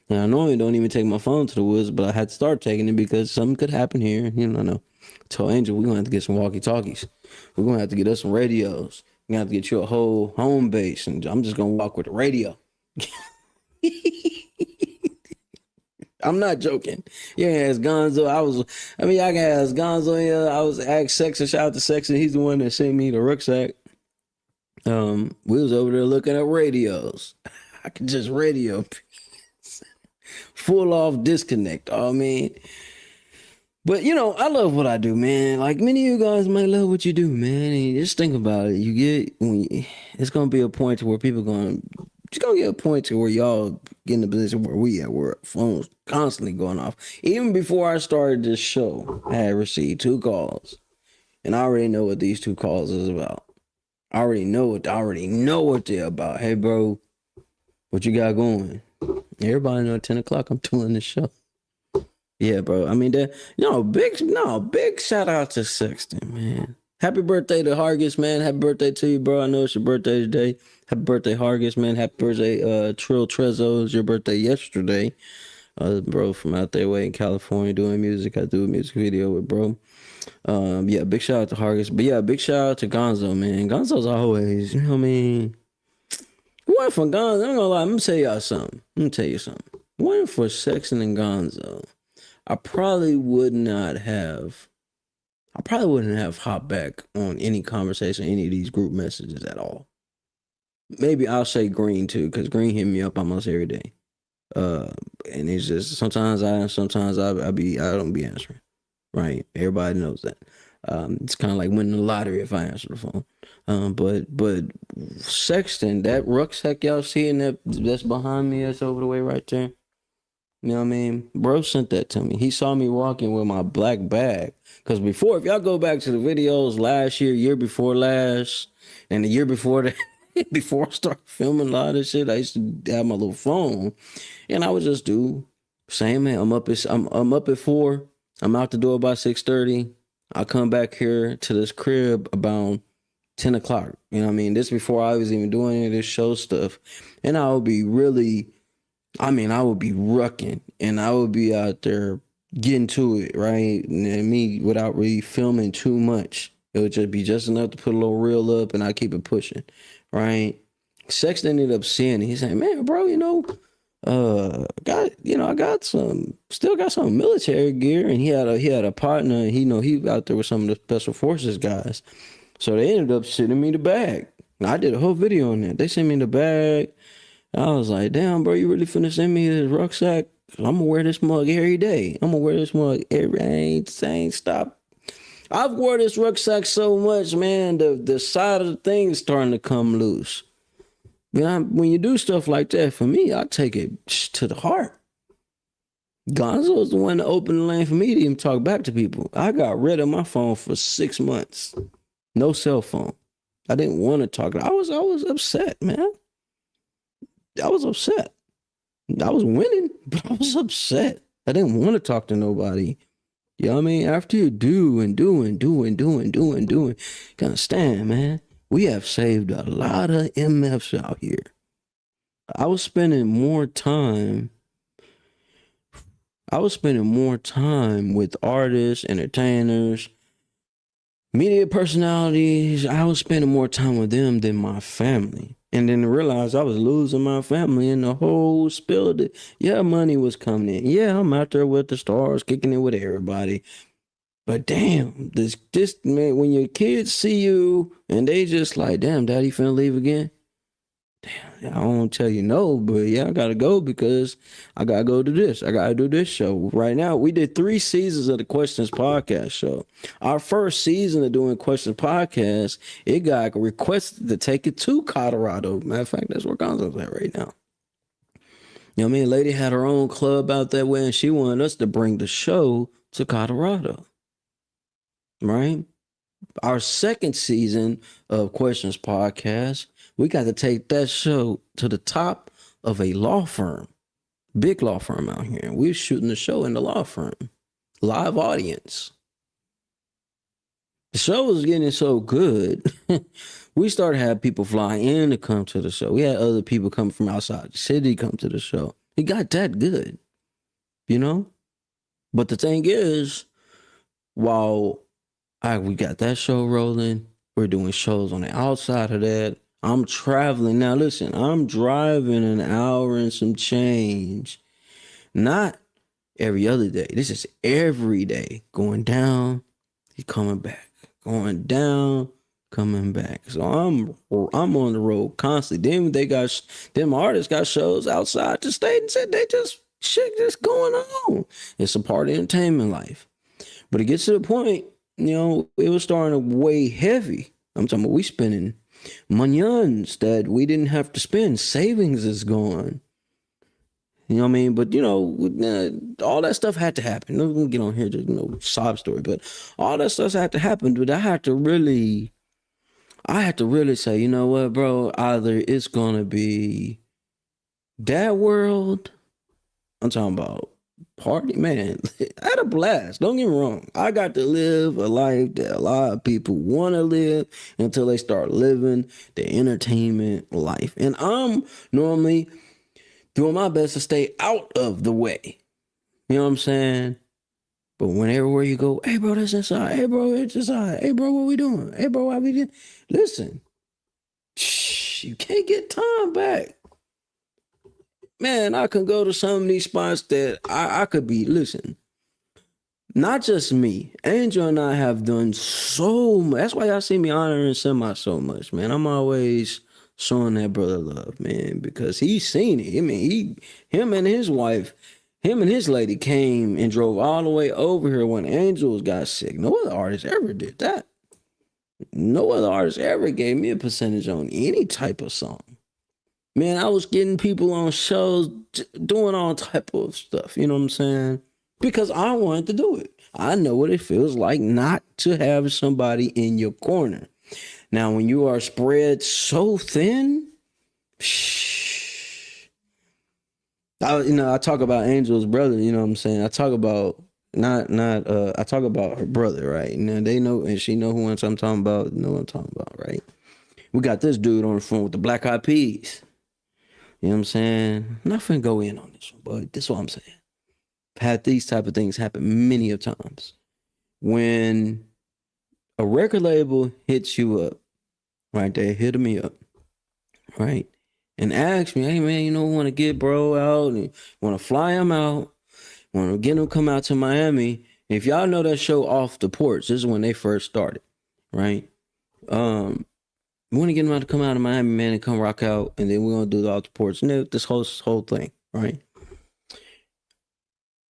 And I normally don't even take my phone to the woods, but I had to start taking it because something could happen here. You know, I told Angel we're gonna have to get some walkie-talkies. We're gonna have to get us some radios. We're gonna have to get you a whole home base, and I'm just gonna walk with the radio. I'm not joking. Yeah, ask Gonzo. I can ask Gonzo. Yeah, I was asked Sexton. Shout out to Sexton. He's the one that sent me the rucksack. We was over there looking at radios. I could just radio. Full off disconnect. I mean, but you know, I love what I do, man. Like many of you guys might love what you do, man. And just think about it. It's gonna be a point to where it's gonna get a point to where y'all get in the position where phones constantly going off. Even before I started this show, I had received 2 calls, and I already know what these 2 calls is about. I already know what they're about. Hey, bro, what you got going? Everybody know at 10 o'clock I'm doing this show. Yeah, bro. I mean, big shout out to Sexton, man. Happy birthday to Hargis, man. Happy birthday to you, bro. I know it's your birthday today. Happy birthday, Hargis, man. Happy birthday, Trill Trezzo. It's your birthday yesterday. Bro from out there way in California doing music. I do a music video with bro. Yeah, big shout out to Hargis. But yeah, big shout out to Gonzo, man. Gonzo's always, you know what I mean? One for Gonzo, I'm gonna lie, I'm gonna tell y'all something. One for Sexton and Gonzo, I probably wouldn't have hopped back on any conversation, any of these group messages at all. Maybe I'll say Green too, because Green hit me up almost every day. And it's just sometimes I don't be answering. Right? Everybody knows that. It's kind of like winning the lottery if I answer the phone. But Sexton, that rucksack y'all seeing that's behind me, that's over the way right there. You know what I mean? Bro sent that to me. He saw me walking with my black bag. Because before, if y'all go back to the videos last year before last, and the year before that, before I started filming a lot of shit, I used to have my little phone. And I would just do same, man. I'm up at 4. I'm out the door by 6:30. I come back here to this crib about 10 o'clock. You know what I mean? This before I was even doing any of this show stuff. And I would be rucking, and I would be out there getting to it, right? And me, without really filming too much, it would just be just enough to put a little reel up, and I keep it pushing, right? Sexton ended up seeing it. He said, "Man, bro, I got some military gear," and he had a partner, and he out there with some of the special forces guys. So they ended up sending me the bag. And I did a whole video on that. They sent me the bag. I was like, damn, bro, you really finna send me this rucksack? I'm gonna wear this mug every day. I ain't stop. I've wore this rucksack so much, man, the side of the thing is starting to come loose. When you do stuff like that, for me, I take it to the heart. Gonzo is the one that opened the lane for me to even talk back to people. I got rid of my phone for 6 months. No cell phone. I didn't want to talk. I was upset, man. I was upset. I was winning, but I was upset. I didn't want to talk to nobody. You know what I mean? After you do, gotta stand, man. We have saved a lot of MFs out here. I was spending more time with artists, entertainers, media personalities. I was spending more time with them than my family. And then to realize I was losing my family in the whole spill. Money was coming in. Yeah, I'm out there with the stars, kicking it with everybody. But damn, this man, when your kids see you and they just like, damn, daddy finna leave again. Damn, I won't tell you no, but yeah, I gotta go because I gotta go to this. I gotta do this show. Right now, we did 3 seasons of the Questions Podcast show. Our first season of doing Questions Podcast, it got requested to take it to Colorado. Matter of fact, that's where Gonzo's at right now. You know what I mean? Lady had her own club out that way, and she wanted us to bring the show to Colorado. Right? Our second season of Questions Podcast, we got to take that show to the top of a law firm, big law firm out here. We're shooting the show in the law firm, live audience. The show was getting so good, we started having people fly in to come to the show. We had other people come from outside the city come to the show. It got that good, you know? But the thing is, while we got that show rolling, we're doing shows on the outside of that. I'm traveling. Now, listen, I'm driving an hour and some change. Not every other day. This is every day. Going down, coming back. Going down, coming back. So I'm on the road constantly. Then them artists got shows outside the state and said they just shit just going on. It's a part of entertainment life. But it gets to the point, you know, it was starting to weigh heavy. I'm talking about we spending millions that we didn't have to spend. Savings is gone. You know what I mean? But, you know, all that stuff had to happen. I'm going to get on here to, sob story, but all that stuff had to happen. But I had to really say, you know what, bro? Either it's going to be that world. I'm talking about party, man. I had a blast. Don't get me wrong. I got to live a life that a lot of people want to live until they start living the entertainment life. And I'm normally doing my best to stay out of the way. You know what I'm saying? But when everywhere you go, hey, bro, that's inside. Hey, bro, it's inside. Hey, bro, what we doing? Hey, bro, why we doing? Listen, you can't get time back. Man, I can go to some of these spots that I could be, listen, not just me. Angel and I have done so much. That's why y'all see me honoring Semi so much, man. I'm always showing that brother love, man, because he's seen it. I mean, him and his wife, him and his lady came and drove all the way over here when Angel got sick. No other artist ever did that. No other artist ever gave me a percentage on any type of song. Man, I was getting people on shows doing all type of stuff, you know what I'm saying? Because I wanted to do it. I know what it feels like not to have somebody in your corner. Now, when you are spread so thin, I talk about Angel's brother, you know what I'm saying? I talk about I talk about her brother, right? Now they know, and she know who I'm talking about, know what I'm talking about, right? We got this dude on the phone with the Black Eyed Peas. You know what I'm saying? I'm not finna go in on this one, but this is what I'm saying. I've had these type of things happen many of times. When a record label hits you up, right? They hit me up, right? And ask me, hey man, want to get bro out and want to fly him out, want to get him come out to Miami. And if y'all know that show Off the Porch, this is when they first started, right? We want to get him out to come out of Miami, man, and come rock out, and then we're gonna do the Off the Porch, and this whole thing, right?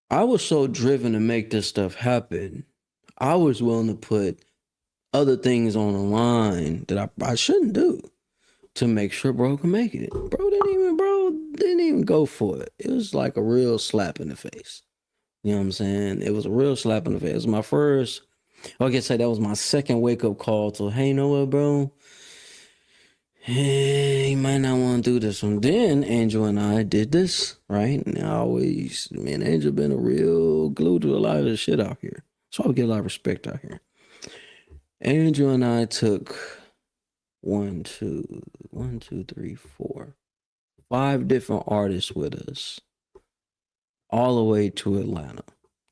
I was so driven to make this stuff happen. I was willing to put other things on the line that I shouldn't do to make sure bro can make it. Bro didn't even go for it. It was like a real slap in the face. You know what I'm saying? It was a real slap in the face. It was my first, I guess that was my second wake-up call to, hey, you know what, bro? Hey, you might not want to do this one. Then Angel and I did this, right? And me and Angel been a real glue to a lot of the shit out here. So I would get a lot of respect out here. Angel and I took 5 different artists with us all the way to Atlanta.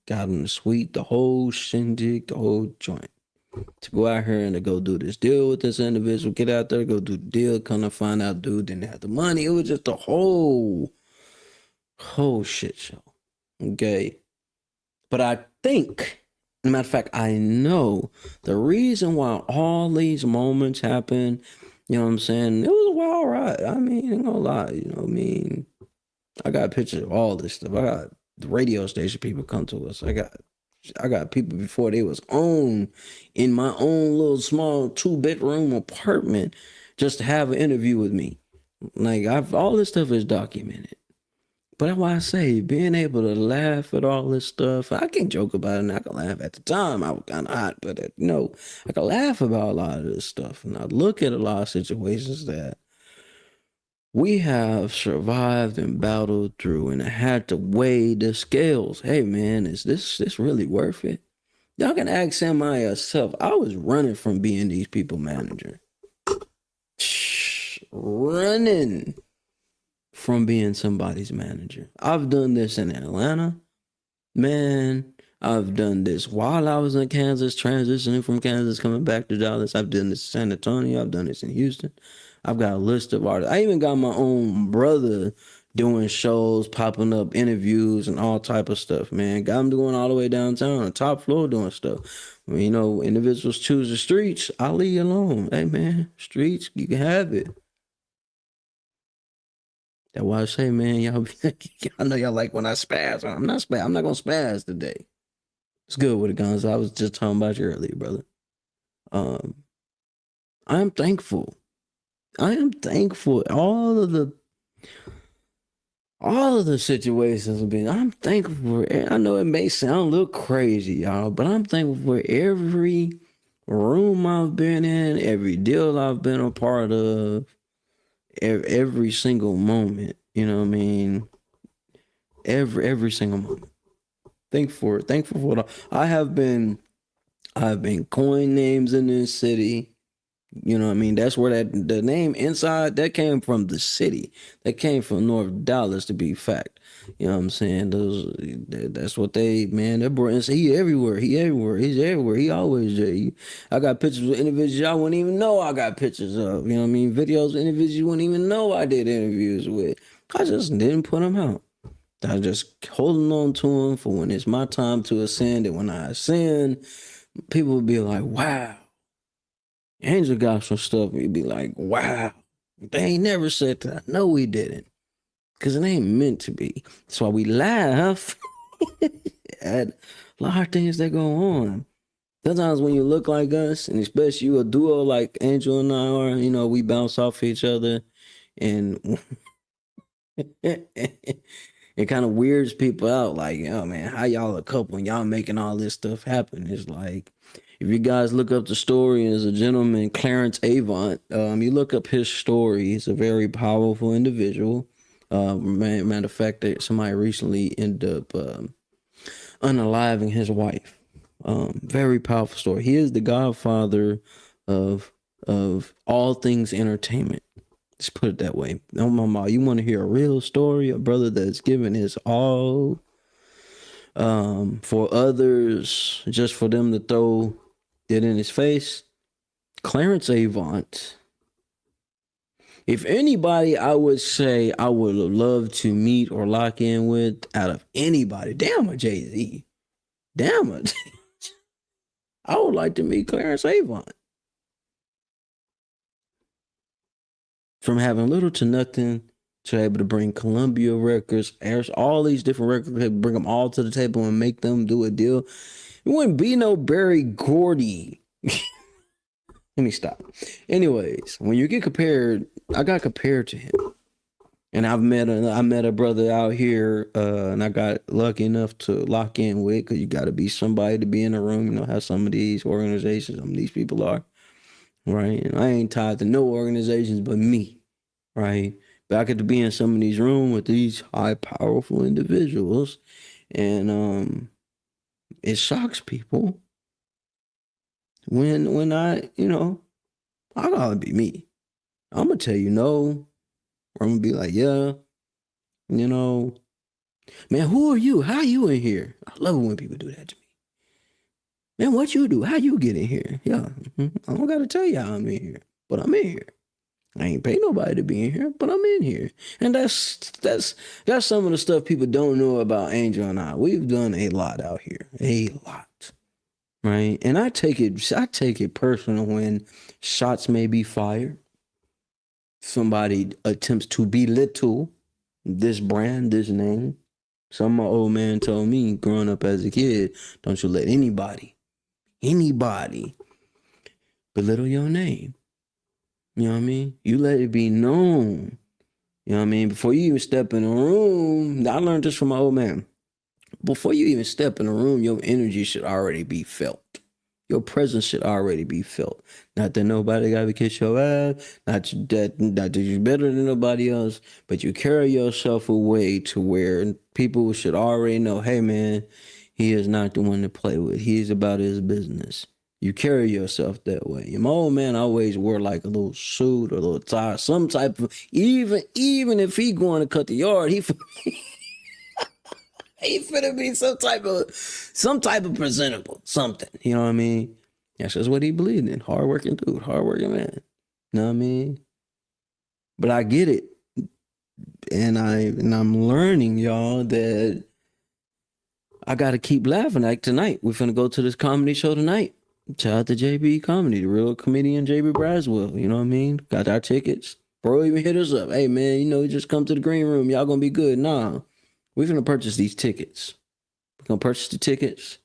Got them the suite, the whole shindig, the whole joint. To go out here and to go do this deal with this individual, get out there, go do the deal, come to find out dude didn't have the money. It was just a whole shit show. Okay. But I think, as a matter of fact, I know the reason why all these moments happen You know what I'm saying? It was a wild ride. I mean, ain't gonna lie. You know what I mean? I got pictures of all this stuff. I got the radio station people come to us. I got people before they was on in my own little small 2-bedroom apartment just to have an interview with me. Like all this stuff is documented. But that's why I say being able to laugh at all this stuff. I can joke about it and I can laugh at the time. I was kind of hot, but I can laugh about a lot of this stuff. And I look at a lot of situations that we have survived and battled through, and I had to weigh the scales. Hey man, is this really worth it? Y'all can ask Sam I yourself. I was running from being these people manager. Running from being somebody's manager. I've done this in Atlanta. Man, I've done this while I was in Kansas, transitioning from Kansas, coming back to Dallas. I've done this in San Antonio. I've done this in Houston. I've got a list of artists. I even got my own brother doing shows, popping up interviews and all type of stuff, man. Got him going all the way downtown on the top floor doing stuff. When, individuals choose the streets, I'll leave you alone. Hey, man, streets, you can have it. That's why I say, man, y'all, I know y'all like when I spaz. I'm not spaz. I'm not going to spaz today. It's good with the guns. I was just talking about you earlier, brother. I'm thankful. I am thankful. All of the situations have been. I'm thankful for. I know it may sound a little crazy, y'all, but I'm thankful for every room I've been in, every deal I've been a part of, every single moment. You know what I mean? Every single moment. Thankful for it. I've been coin names in this city. You know what I mean? That's where the name Inside, that came from the city. That came from North Dallas, to be fact. You know what I'm saying? That's what they brought in. He everywhere. He's everywhere. He always there. I got pictures of individuals y'all wouldn't even know I got pictures of. You know what I mean? Videos of individuals you wouldn't even know I did interviews with. I just didn't put them out. I was just holding on to them for when it's my time to ascend. And when I ascend, people will be like, wow. Angel got some stuff. You'd be like, wow. They ain't never said that. No, we didn't. Because it ain't meant to be. That's why we laugh at a lot of things that go on. Sometimes when you look like us, and especially you a duo like Angel and I are, we bounce off each other. And it kind of weirds people out. Like, oh man, how y'all a couple and y'all making all this stuff happen? It's like, if you guys look up the story, there's a gentleman, Clarence Avant. You look up his story. He's a very powerful individual. Matter of fact, somebody recently ended up unaliving his wife. Very powerful story. He is the godfather of all things entertainment. Let's put it that way. Oh, mama, you want to hear a real story? A brother that's given his all for others, just for them to throw it in his face. Clarence Avant. If anybody I would say I would love to meet or lock in with out of anybody, damn a Jay-Z. Damn it. I would like to meet Clarence Avant. From having little to nothing to able to bring Columbia Records, all these different records, bring them all to the table and make them do a deal. It wouldn't be no Berry Gordy. Let me stop. Anyways, when you get compared, I got compared to him. And I met a brother out here, and I got lucky enough to lock in with, because you got to be somebody to be in a room, how some of these organizations, some of these people are, right? And I ain't tied to no organizations but me, right? But I get to be in some of these rooms with these high, powerful individuals, and it shocks people when I gotta be me. I'm gonna tell you no, or I'm gonna be like, yeah, man, who are you? How you in here? I love it when people do that to me. Man, what you do? How you get in here? Yeah, I don't gotta tell you how I'm in here, but I'm in here. I ain't pay nobody to be in here, but I'm in here. And that's some of the stuff people don't know about Angel and I. We've done a lot out here. A lot. Right? And I take it personal when shots may be fired. somebody attempts to belittle this brand, this name. Some of my old man told me growing up as a kid, don't you let anybody belittle your name. You know what I mean? You let it be known. You know what I mean? Before you even step in a room, I learned this from my old man. Before you even step in a room, your energy should already be felt. Your presence should already be felt. Not that nobody got to kiss your ass, not that you're better than nobody else, but you carry yourself away to where people should already know, hey man, he is not the one to play with. He is about his business. You carry yourself that way. And my old man always wore like a little suit or a little tie, some type of, even if he going to cut the yard, he finna be some type of presentable, something. You know what I mean? That's just what he believed in. Hardworking dude, hardworking man. You know what I mean? But I get it. And I'm learning, y'all, that I gotta keep laughing. Like tonight, we're finna go to this comedy show tonight. Shout out to JB Comedy, the real comedian JB Braswell. You know what I mean? Got our tickets. Bro even hit us up. Hey man, just come to the green room. Y'all gonna be good. Nah. We're gonna purchase these tickets. We're gonna purchase the tickets.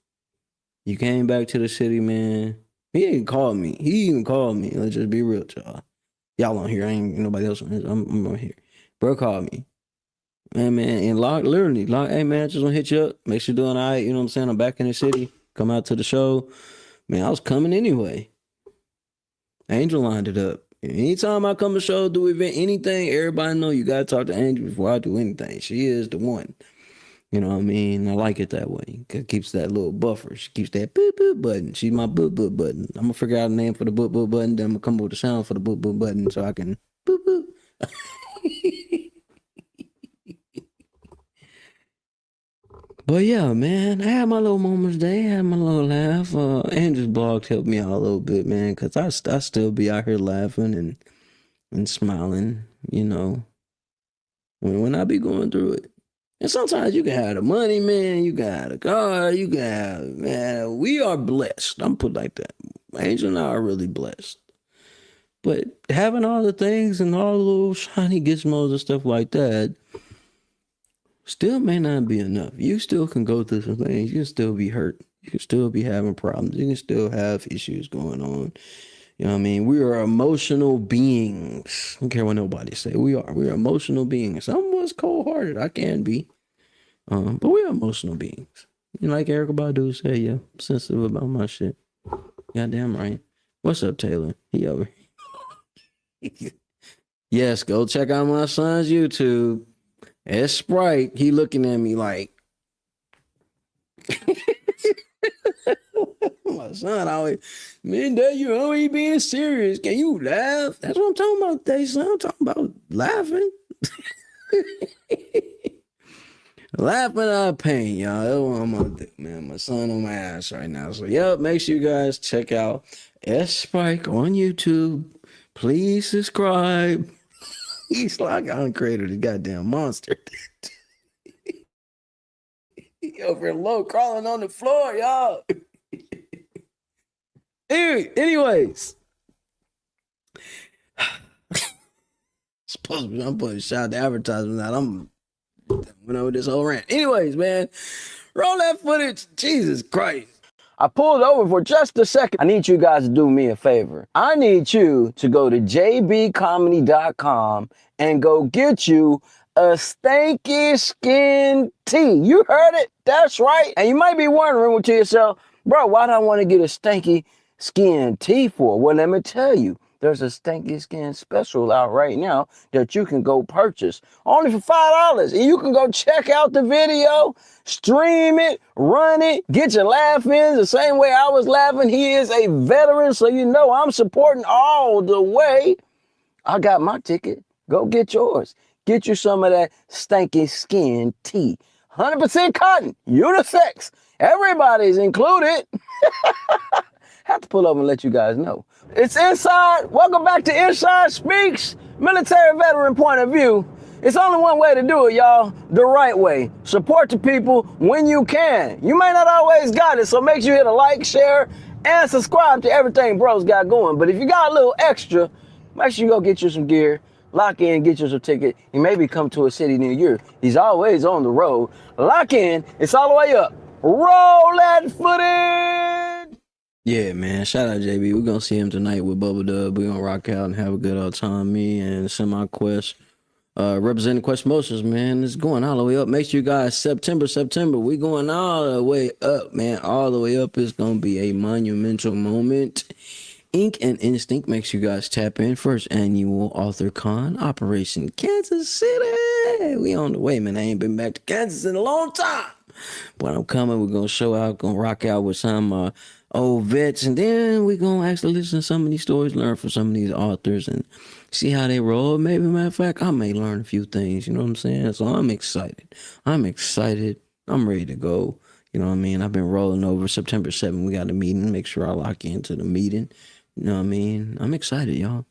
You came back to the city, man. He even called me. Let's just be real, y'all. Y'all on here. I ain't nobody else on here. I'm on here. Bro called me. Man, and literally, hey man, I just wanna hit you up. Make sure you're doing all right. You know what I'm saying? I'm back in the city. Come out to the show. Man, I was coming anyway. Angel lined it up. Anytime I come to show, do event, anything, everybody know you gotta talk to Angel before I do anything. She is the one. You know what I mean? I like it that way. It keeps that little buffer. She keeps that boop boop button. She's my boop boop button. I'm gonna figure out a name for the boop boop button. Then I'm gonna come up with a sound for the boop boop button so I can boop boop. But yeah, man, I had my little moments today. I had my little laugh. Andrew's blog helped me out a little bit, man, because I still be out here laughing and smiling, when I be going through it. And sometimes you can have the money, man. You can have the car. You can have, man, we are blessed. I'm put like that. Angel and I are really blessed. But having all the things and all the little shiny gizmos and stuff like that still may not be enough. You still can go through some things. You can still be hurt. You can still be having problems. You can still have issues going on. You know what I mean? We are emotional beings. I don't care what nobody say. We're emotional beings. Some of us cold-hearted. I can be. But we're emotional beings. Like Erykah Badu said, yeah, I'm sensitive about my shit. Goddamn right. What's up, Taylor? He over here. Yes, go check out my son's YouTube. S Sprite, he looking at me like my son always, man, Dad, you always being serious. Can you laugh? That's what I'm talking about today, son. I'm talking about laughing. Laughing out of pain, y'all. That's what I'm gonna do, man. My son on my ass right now. So, yep, make sure you guys check out S Spike on YouTube. Please subscribe. He's like, I created a goddamn monster. He over low crawling on the floor, y'all. Anyways. Supposed to be, I'm putting a shout to advertisement out. I'm went over this whole rant. Anyways, man, roll that footage. Jesus Christ. I pulled over for just a second. I need you guys to do me a favor. I need you to go to jbcomedy.com and go get you a stanky skin tee. You heard it. That's right. And you might be wondering to yourself, bro, why do I want to get a stanky skin tee for? Well, let me tell you. There's a stanky skin special out right now that you can go purchase only for $5. And you can go check out the video, stream it, run it, get your laugh in the same way I was laughing. He is a veteran, so you know I'm supporting all the way. I got my ticket. Go get yours. Get you some of that stanky skin tee. 100% cotton, unisex. Everybody's included. Have to pull over and let you guys know. It's Inside. Welcome back to Inside Speaks. Military veteran point of view. It's only one way to do it, y'all. The right way. Support the people when you can. You may not always got it, so make sure you hit a like, share, and subscribe to everything bro's got going. But if you got a little extra, make sure you go get you some gear. Lock in, get you a ticket, and maybe come to a city near you. He's always on the road. Lock in, it's all the way up. Roll that footage! Yeah, man. Shout out JB. We're gonna see him tonight with Bubba Dub. We're gonna rock out and have a good old time. Me and Semi Quest. Representing Quest Motions, man. It's going all the way up. Make sure you guys September. We going all the way up, man. All the way up. It's gonna be a monumental moment. Ink and Instinct makes you guys tap in. First annual Author Con, Operation Kansas City. We on the way, man. I ain't been back to Kansas in a long time. But I'm coming. We're gonna show out, gonna rock out with some old vets, and then we're gonna actually listen to some of these stories, learn from some of these authors, and see how they roll. Maybe, matter of fact, I may learn a few things. You know what I'm saying? So I'm excited. I'm ready to go. You know what I mean? I've been rolling over. September 7th, we got a meeting. Make sure I lock into the meeting. You know what I mean? I'm excited, y'all.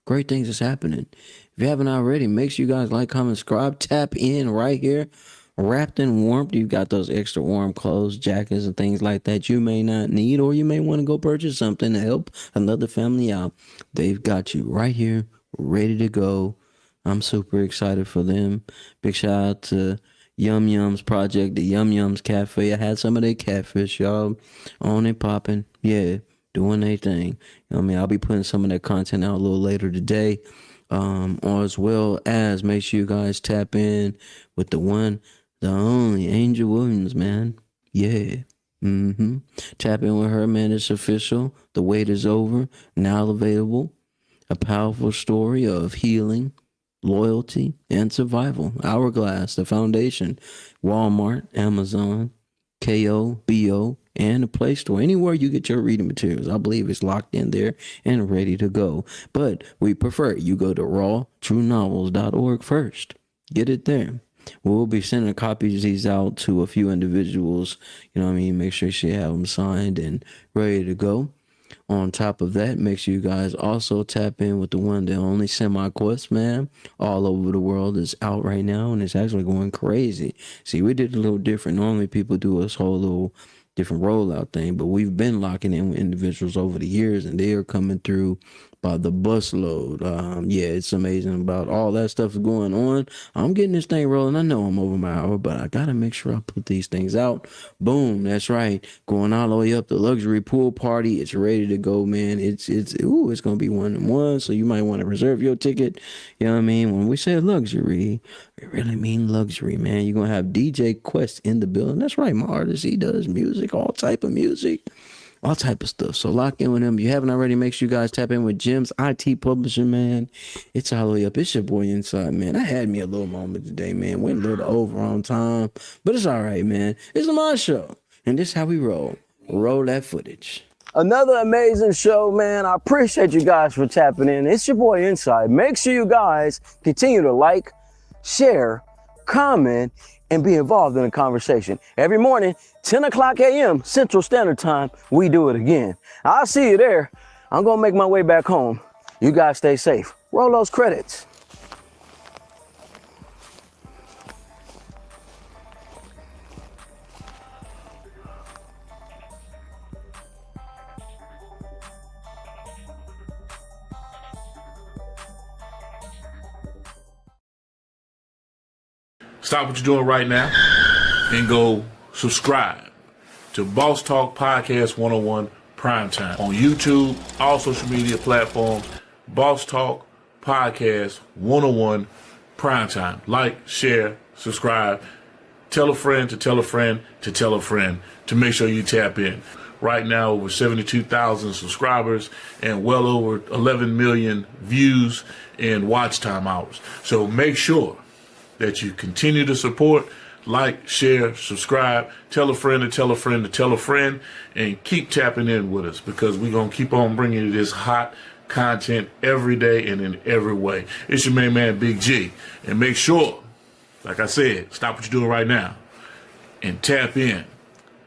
Great things is happening. If you haven't already, make sure you guys like, comment, subscribe. Tap in right here. Wrapped in warmth. You've got those extra warm clothes, jackets, and things like that you may not need, or you may want to go purchase something to help another family out. They've got you right here, ready to go. I'm super excited for them. Big shout out to Yum Yums Project, the Yum Yums Cafe. I had some of their catfish, y'all, on and popping. Yeah, doing their thing. You know what I mean? I'll be putting some of that content out a little later today. As well as make sure you guys tap in with the one, the only Angel Williams, man. Yeah. Tap in with her, man. It's official. The wait is over. Now available. A powerful story of healing, loyalty, and survival. Hourglass, the foundation. Walmart, Amazon, KO, BO, and the Play Store. Anywhere you get your reading materials, I believe it's locked in there and ready to go. But we prefer you go to rawtruenovels.org first. Get it there. We'll be sending copies of these out to a few individuals. You know what I mean? Make sure you have them signed and ready to go. On top of that, make sure you guys also tap in with the one, the only Semi Quest, man. All over the world is out right now, and it's actually going crazy. See, we did a little different. Normally, people do this whole little different rollout thing, but we've been locking in with individuals over the years, and they are coming through by the busload. Yeah, it's amazing about all that stuff is going on. I'm getting this thing rolling. I know I'm over my hour, but I gotta make sure I put these things out. Boom, that's right. Going all the way up. The luxury pool party. It's ready to go, man. It's gonna be 1-on-1. So you might want to reserve your ticket. You know what I mean? When we say luxury, we really mean luxury, man. You're gonna have DJ Quest in the building. That's right, my artist. He does music, all type of music. All type of stuff. So lock in with him. If you haven't already, make sure you guys tap in with Jim's IT Publisher, man. It's all the way up. It's your boy Inside, man. I had me a little moment today, man. Went a little over on time, but it's all right, man. It's my show, and this is how we roll. Roll that footage. Another amazing show, man. I appreciate you guys for tapping in. It's your boy Inside. Make sure you guys continue to like, share, comment, and be involved in the conversation. Every morning, 10 o'clock a.m. Central Standard Time, we do it again. I'll see you there. I'm gonna make my way back home. You guys stay safe. Roll those credits. Stop what you're doing right now and go subscribe to Boss Talk Podcast 101 Primetime on YouTube, all social media platforms. Boss Talk Podcast 101 Primetime. Like, share, subscribe. Tell a friend to tell a friend to tell a friend to make sure you tap in. Right now, over 72,000 subscribers and well over 11 million views and watch time hours. So make sure that you continue to support, like, share, subscribe, tell a friend to tell a friend to tell a friend, and keep tapping in with us because we're going to keep on bringing you this hot content every day and in every way. It's your main man, Big G. And make sure, like I said, stop what you're doing right now and tap in.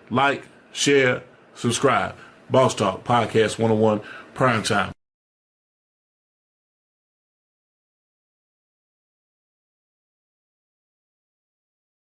Like, share, subscribe. Boss Talk Podcast 101 Primetime.